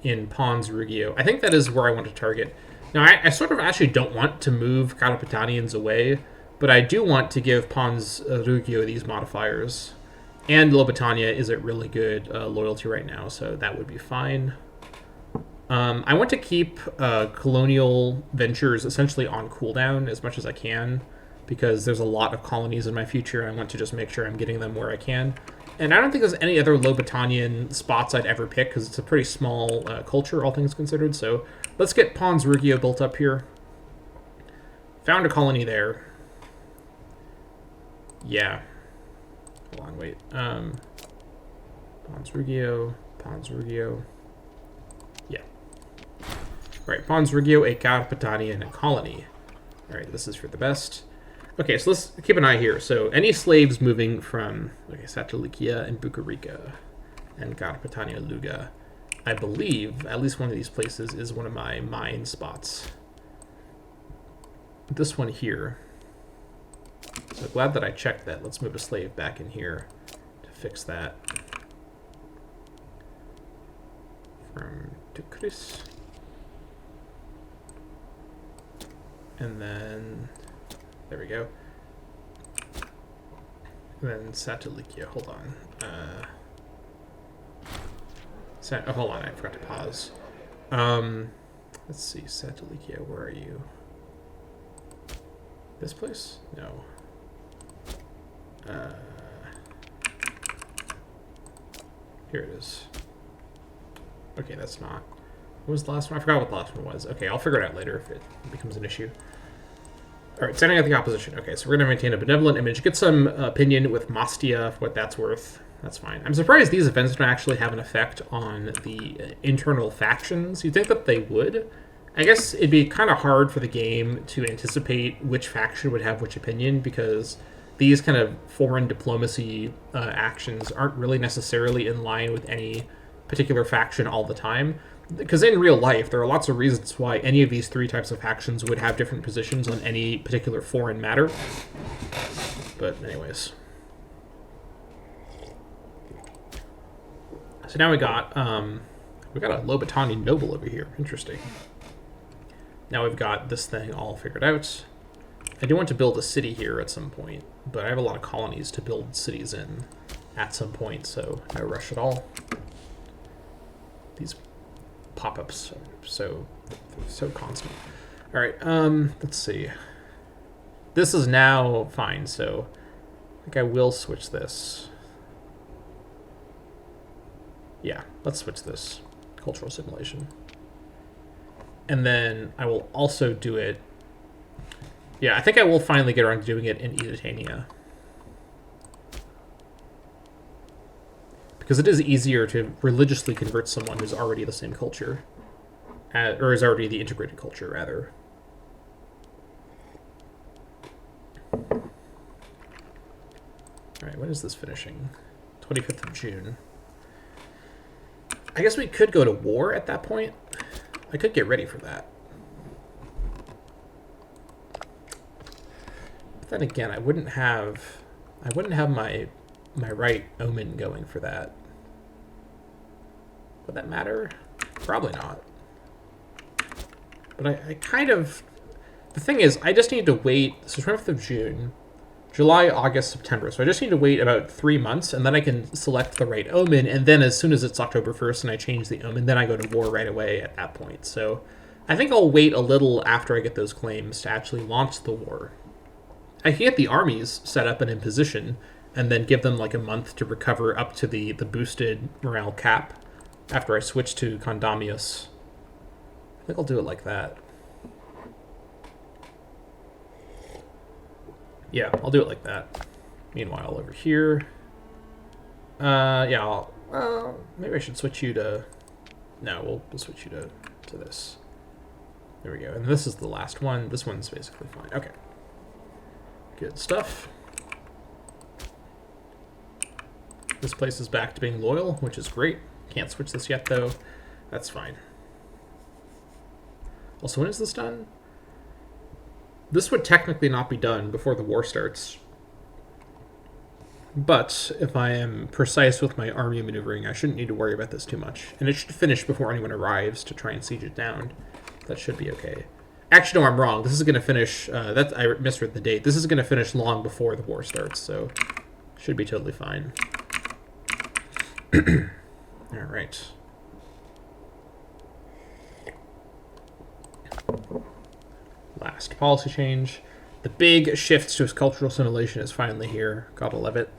In Pons Rugio. I think that is where I want to target. Now, I sort of actually don't want to move Carpetanians away, but I do want to give Pons Rugio these modifiers. And Lobotania is at really good loyalty right now, so that would be fine. I want to keep colonial ventures essentially on cooldown as much as I can, because there's a lot of colonies in my future, and I want to just make sure I'm getting them where I can. And I don't think there's any other Lobotanian spots I'd ever pick, because it's a pretty small culture, all things considered. So let's get Pons Rugio built up here. Found a colony there. Yeah. Hold on, wait. Pons Rugio. Yeah. Right, Pons Rugio, a Carpetanian colony. All right, this is for the best. Okay, so let's keep an eye here. So any slaves moving from Satilikia and Bucarica and Carpetania Luga, I believe at least one of these places is one of my mine spots. This one here. So glad that I checked that. Let's move a slave back in here to fix that. From Tucris. And then... there we go. And then Satilikia, hold on. Oh, hold on, I forgot to pause. Let's see, Satilikia, where are you? This place? No. Here it is. Okay, that's not. What was the last one? I forgot what the last one was. Okay, I'll figure it out later if it becomes an issue. All right, sending out the opposition. Okay, so we're going to maintain a benevolent image. Get some opinion with Mastia for what that's worth. That's fine. I'm surprised these events don't actually have an effect on the internal factions. You'd think that they would. I guess it'd be kind of hard for the game to anticipate which faction would have which opinion, because these kind of foreign diplomacy actions aren't really necessarily in line with any particular faction all the time. Because in real life, there are lots of reasons why any of these three types of factions would have different positions on any particular foreign matter. But anyways. So now we got a Lobotanian noble over here. Interesting. Now we've got this thing all figured out. I do want to build a city here at some point, but I have a lot of colonies to build cities in at some point, so no rush at all. These pop-ups are so constant. All right, let's see. This is now fine, so I think I will switch this. Yeah, let's switch this. Cultural simulation. And then I will also do it. Yeah, I think I will finally get around to doing it in Editania. Because it is easier to religiously convert someone who's already the same culture. Or is already the integrated culture, rather. Alright, when is this finishing? 25th of June. I guess we could go to war at that point. I could get ready for that. But then again, I wouldn't have my right omen going for that. Would that matter? Probably not. But I kind of... The thing is, I just need to wait... So 25th of June, July, August, September. So I just need to wait about 3 months, and then I can select the right omen, and then as soon as it's October 1st and I change the omen, then I go to war right away at that point. So I think I'll wait a little after I get those claims to actually launch the war. I can get the armies set up and in position, and then give them like a month to recover up to the boosted morale cap after I switch to Condamius. think I'll do it like that. Yeah, I'll do it like that. Meanwhile, over here, yeah, maybe I should switch you to. No, we'll switch you to this. There we go. And this is the last one. This one's basically fine. Okay. Good stuff. This place is back to being loyal, which is great. Can't switch this yet, though. That's fine. Also, when is this done? This would technically not be done before the war starts. But if I am precise with my army maneuvering, I shouldn't need to worry about this too much. And it should finish before anyone arrives to try and siege it down. That should be okay. Actually, no, I'm wrong. This is going to finish... I misread the date. This is going to finish long before the war starts, so should be totally fine. All right. Last policy change. The big shift to cultural assimilation is finally here. Gotta love it.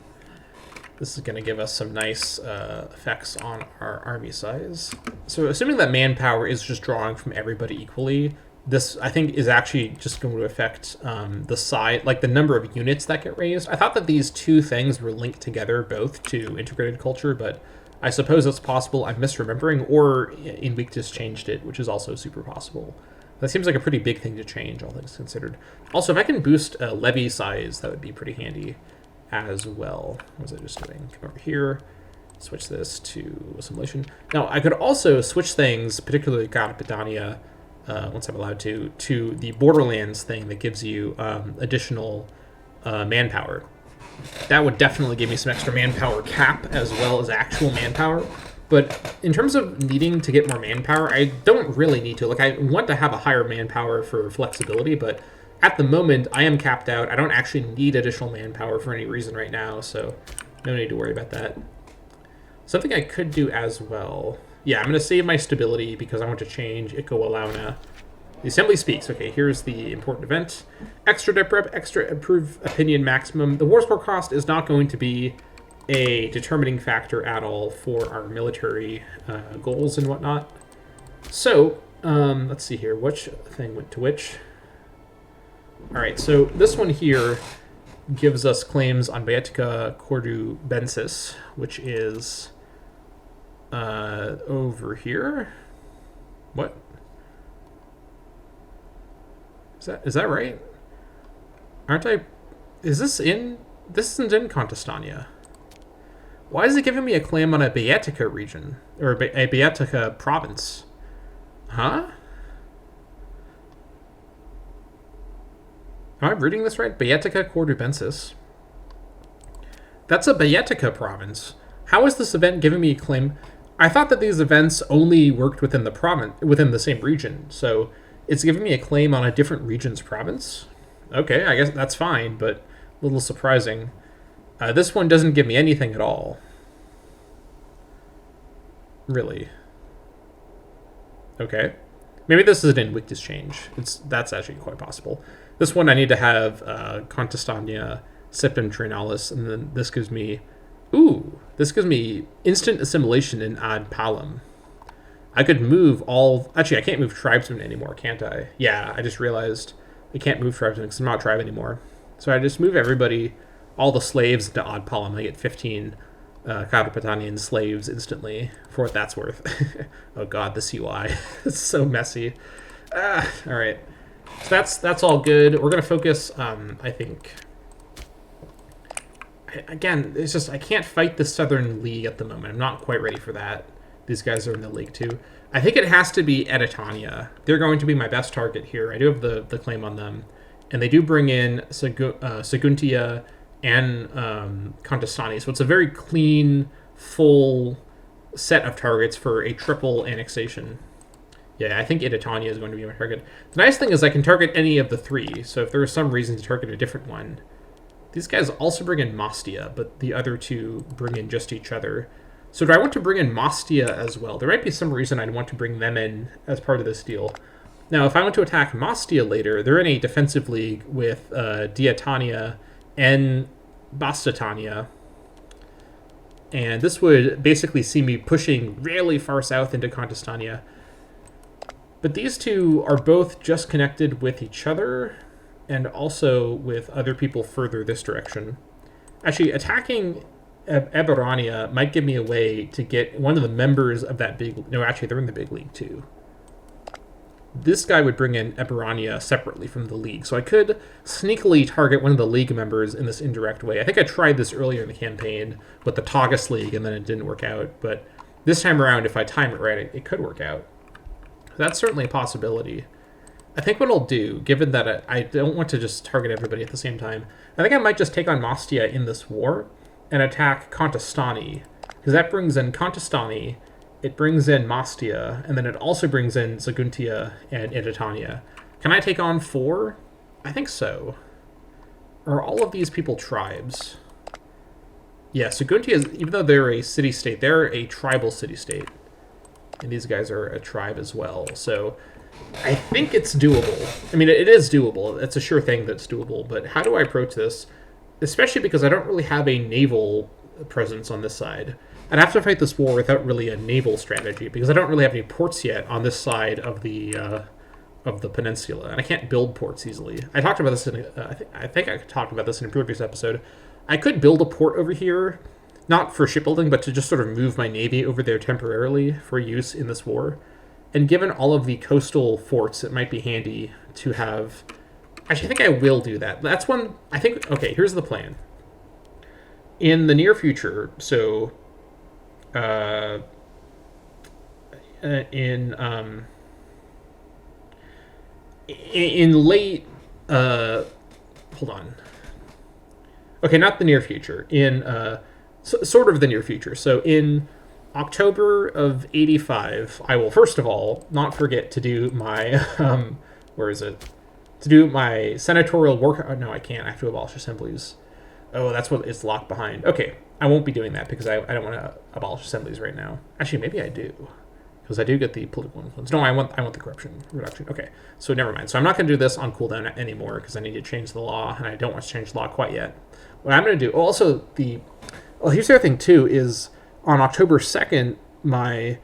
This is going to give us some nice effects on our army size. So assuming that manpower is just drawing from everybody equally, this, I think, is actually just going to affect the size, like the number of units that get raised. I thought that these two things were linked together both to integrated culture, but I suppose it's possible I'm misremembering, or Invictus changed it, which is also super possible. That seems like a pretty big thing to change, all things considered. Also, if I can boost levy size, that would be pretty handy as well. What was I just doing? Come over here, switch this to assimilation. Now, I could also switch things, particularly Carpetania, once I'm allowed to the Borderlands thing that gives you additional manpower. That would definitely give me some extra manpower cap as well as actual manpower. But in terms of needing to get more manpower, I don't really need to. Like, I want to have a higher manpower for flexibility, but at the moment, I am capped out. I don't actually need additional manpower for any reason right now, so no need to worry about that. Something I could do as well. Yeah, I'm going to save my stability because I want to change Iko Alauna. The assembly speaks. Okay, here's the important event. Extra deprep, extra improve opinion maximum. The war score cost is not going to be a determining factor at all for our military goals and whatnot. So, let's see here. Which thing went to which? All right, so this one here gives us claims on Baetica Cordubensis, which is over here. What? Is that right? Aren't I... Is this in... This isn't in Contestania. Why is it giving me a claim on a Baetica region? Or a Baetica province? Huh? Am I reading this right? Baetica Cordubensis. That's a Baetica province. How is this event giving me a claim? I thought that these events only worked within the province, within the same region. So it's giving me a claim on a different region's province? Okay, I guess that's fine, but a little surprising. This one doesn't give me anything at all. Really. Okay. Maybe this is an Invictus change. That's actually quite possible. This one I need to have Contestania Septem Trinalis, and then this gives me... Ooh! This gives me instant assimilation in Ad Palem. I could move all... Actually, I can't move tribesmen anymore, can't I? Yeah, I just realized I can't move tribesmen because I'm not a tribe anymore. So I just move everybody... all the slaves into Odd Palem. I get 15 Carpetanian slaves instantly, for what that's worth. Oh god, this UI. It's so messy. Alright. So that's all good. We're going to focus, I think... Again, it's just, I can't fight the Southern League at the moment. I'm not quite ready for that. These guys are in the league too. I think it has to be Editania. They're going to be my best target here. I do have the claim on them. And they do bring in Saguntia and Contestani. So it's a very clean, full set of targets for a triple annexation. Yeah, I think Editania is going to be my target. The nice thing is I can target any of the three. So if there is some reason to target a different one. These guys also bring in Mastia, but the other two bring in just each other. So do I want to bring in Mastia as well? There might be some reason I'd want to bring them in as part of this deal. Now, if I want to attack Mastia later, they're in a defensive league with Diatania and Bastatania. And this would basically see me pushing really far south into Contestania. But these two are both just connected with each other and also with other people further this direction. Actually, attacking Eberania might give me a way to get one of the members of that big... No, actually, they're in the big league, too. This guy would bring in Eberania separately from the league. So I could sneakily target one of the league members in this indirect way. I think I tried this earlier in the campaign with the Tagus League, and then it didn't work out. But this time around, if I time it right, it could work out. That's certainly a possibility. I think what I'll do, given that I don't want to just target everybody at the same time, I think I might just take on Mastia in this war and attack Contestani, because that brings in Contestani, it brings in Mastia, and then it also brings in Saguntia and Editania. Can I take on 4? I think so. Are all of these people tribes? Yeah, Saguntia is, even though they're a city-state, they're a tribal city-state. And these guys are a tribe as well, so I think it's doable. I mean, it is doable. It's a sure thing that's doable, but how do I approach this? Especially because I don't really have a naval presence on this side. I'd have to fight this war without really a naval strategy, because I don't really have any ports yet on this side of the peninsula, and I can't build ports easily. I talked about this in I think I talked about this in a previous episode. I could build a port over here, not for shipbuilding, but to just sort of move my navy over there temporarily for use in this war. And given all of the coastal forts, it might be handy to have... Actually, I think I will do that. That's one... I think... Okay, here's the plan. In the near future, so... in late... hold on. Okay, not the near future. In... sort of the near future. So in October of 85, I will first of all not forget to do my where is it? To do my senatorial work. Oh, no, I can't. I have to abolish assemblies. Oh, that's what it's locked behind. Okay, I won't be doing that because I don't want to abolish assemblies right now. Actually, maybe I do, because I do get the political influence. No, I want the corruption reduction. Okay, so never mind. So I'm not going to do this on cooldown anymore because I need to change the law, and I don't want to change the law quite yet. What I'm going to do... Also, well, here's the other thing, too, is on October 2nd, my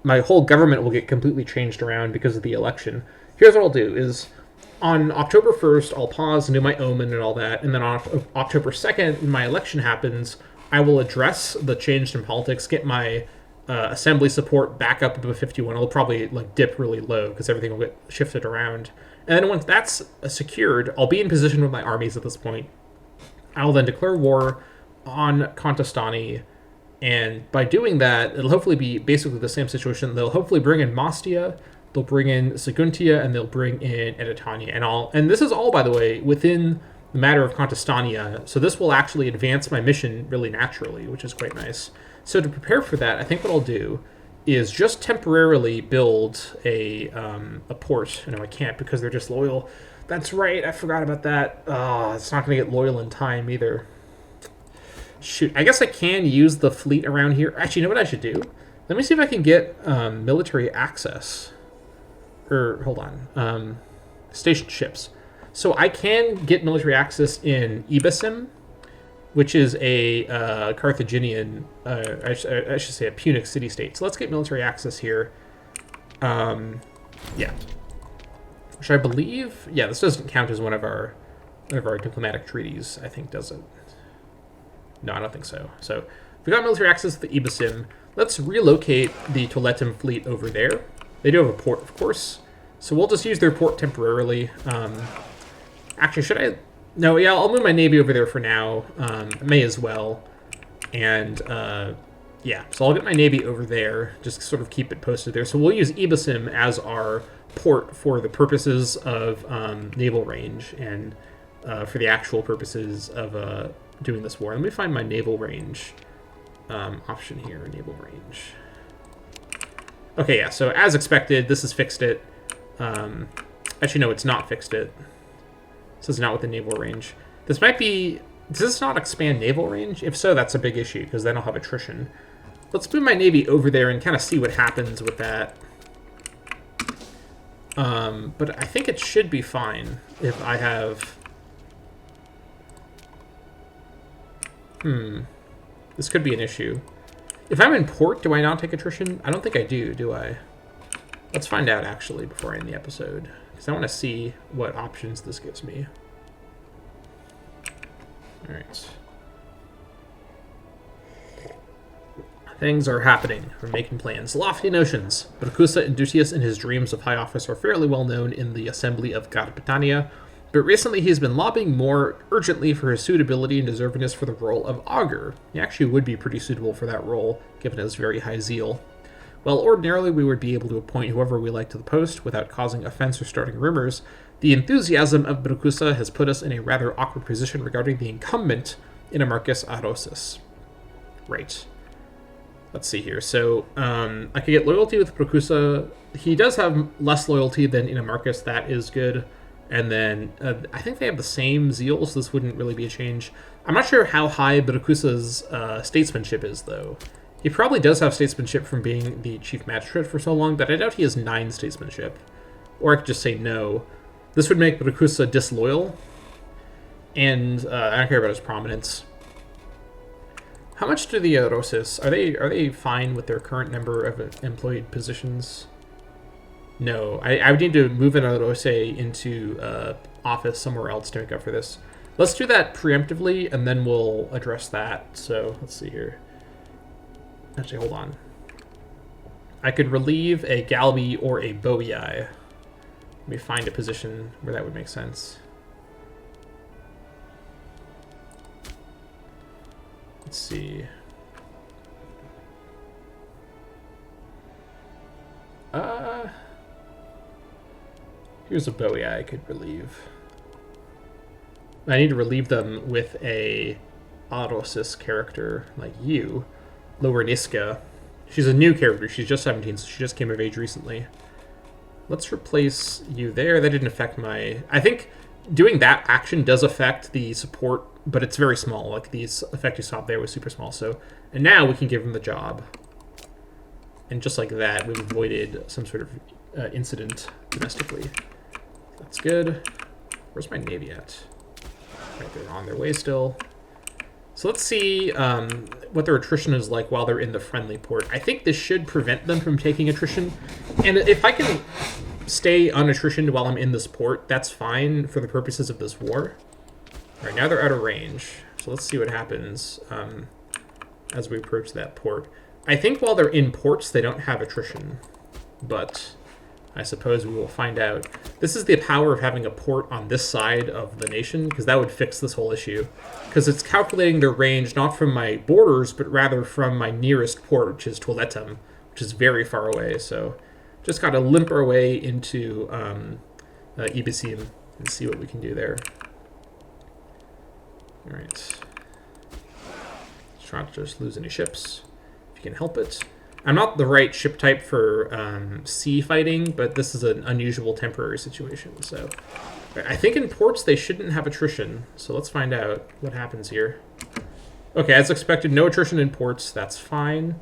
whole government will get completely changed around because of the election. Here's what I'll do, is on October 1st, I'll pause and do my omen and all that, and then on October 2nd, when my election happens, I will address the change in politics, get my assembly support back up above 51. It'll probably dip really low because everything will get shifted around. And then once that's secured, I'll be in position with my armies at this point. I will then declare war on Contestani, and by doing that, it'll hopefully be basically the same situation. They'll hopefully bring in Mastia, they'll bring in Saguntia, and they'll bring in Editania, and this is all, by the way, within the matter of Contestania, so this will actually advance my mission really naturally, which is quite nice. So to prepare for that, I think what I'll do is just temporarily build a port. No, I can't because they're just loyal. That's right, I forgot about that. Oh, it's not going to get loyal in time either. Shoot, I guess I can use the fleet around here. Actually, you know what I should do? Let me see if I can get military access. Hold on. Station ships. So I can get military access in Ibasim, which is a Carthaginian, I should say a Punic city-state. So let's get military access here. Yeah. Which I believe... Yeah, this doesn't count as one of our diplomatic treaties, I think, does it? No, I don't think so. So we got military access to the Ibasim. Let's relocate the Toletum fleet over there. They do have a port, of course. So we'll just use their port temporarily. Actually, should I... No, yeah, I'll move my navy over there for now. May as well. And, yeah, so I'll get my navy over there. Just sort of keep it posted there. So we'll use Ibasim as our port for the purposes of naval range and for the actual purposes of... doing this war. Let me find my naval range option here. Naval range. Okay, yeah. So as expected, this has fixed it. Actually, no, it's not fixed it. This is not within naval range. This might be... Does this not expand naval range? If so, that's a big issue because then I'll have attrition. Let's move my navy over there and kind of see what happens with that. But I think it should be fine if I have... This could be an issue. If I'm in port, do I not take attrition? I don't think I do I? Let's find out, actually, before I end the episode, because I want to see what options this gives me. All right. Things are happening. We're making plans. Lofty notions. Bracusa and Dutius in his dreams of high office are fairly well known in the Assembly of Carpetania, but recently he's been lobbying more urgently for his suitability and deservedness for the role of augur. He actually would be pretty suitable for that role, given his very high zeal. While ordinarily we would be able to appoint whoever we like to the post without causing offense or starting rumors, the enthusiasm of Bracusa has put us in a rather awkward position regarding the incumbent Inamarchus Arosis. Right. Let's see here. So, I could get loyalty with Bracusa. He does have less loyalty than Inamarchus. That is good. And then, I think they have the same zeal, so this wouldn't really be a change. I'm not sure how high Bracusa's statesmanship is, though. He probably does have statesmanship from being the chief magistrate for so long, but I doubt he has 9 statesmanship. Or I could just say no. This would make Bracusa disloyal. And I don't care about his prominence. How much do the Roses, are they fine with their current number of employed positions? No, I would need to move an Rose into office somewhere else to make up for this. Let's do that preemptively, and then we'll address that. So, let's see here. Actually, hold on. I could relieve a Galbi or a Boii. Let me find a position where that would make sense. Let's see. Here's a Boii I could relieve. I need to relieve them with a Arosis character like you. Lower Niska. She's a new character. She's just 17, so she just came of age recently. Let's replace you there. That didn't affect my... I think doing that action does affect the support, but it's very small. Like, the effect you saw there was super small. So, and now we can give him the job. And just like that, we've avoided some sort of incident domestically. That's good. Where's my navy at? Right, they're on their way still. So let's see what their attrition is like while they're in the friendly port. I think this should prevent them from taking attrition. And if I can stay unattritioned while I'm in this port, that's fine for the purposes of this war. All right, now they're out of range. So let's see what happens as we approach that port. I think while they're in ports, they don't have attrition. But I suppose we will find out. This is the power of having a port on this side of the nation, because that would fix this whole issue. Because it's calculating their range not from my borders, but rather from my nearest port, which is Toletum, which is very far away. So just got to limp our way into Ibisim and see what we can do there. All right. Let's try not to just lose any ships, if you can help it. I'm not the right ship type for sea fighting, but this is an unusual temporary situation. So I think in ports they shouldn't have attrition. So let's find out what happens here. Okay, as expected, no attrition in ports. That's fine.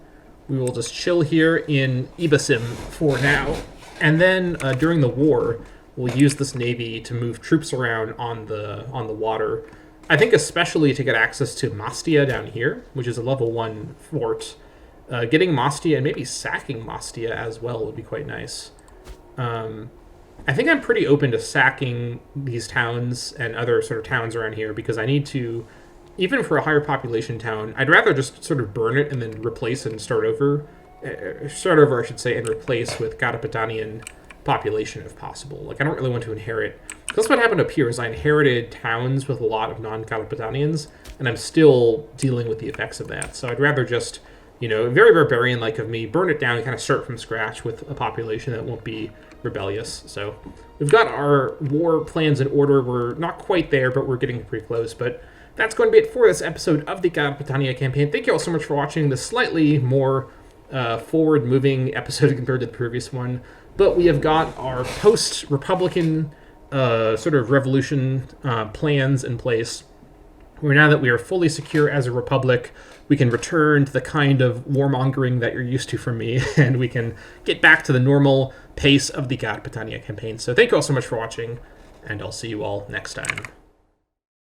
We will just chill here in Ibisim for now. And then during the war, we'll use this navy to move troops around on the water. I think especially to get access to Mastia down here, which is a level 1 fort. Getting Mastia and maybe sacking Mastia as well would be quite nice. I think I'm pretty open to sacking these towns and other sort of towns around here because I need to, even for a higher population town, I'd rather just sort of burn it and then replace and start over. Start over, I should say, and replace with Carpetanian population if possible. Like, I don't really want to inherit. That's what happened up here, is I inherited towns with a lot of non-Carpetanians, and I'm still dealing with the effects of that. So I'd rather just, you know, very barbarian-like of me, burn it down and kind of start from scratch with a population that won't be rebellious. So we've got our war plans in order. We're not quite there, but we're getting pretty close. But that's going to be it for this episode of the Carpetania campaign. Thank you all so much for watching this slightly more forward-moving episode compared to the previous one. But we have got our post-Republican sort of revolution plans in place. Where now that we are fully secure as a republic, we can return to the kind of warmongering that you're used to from me, and we can get back to the normal pace of the Carpetania campaign. So thank you all so much for watching, and I'll see you all next time.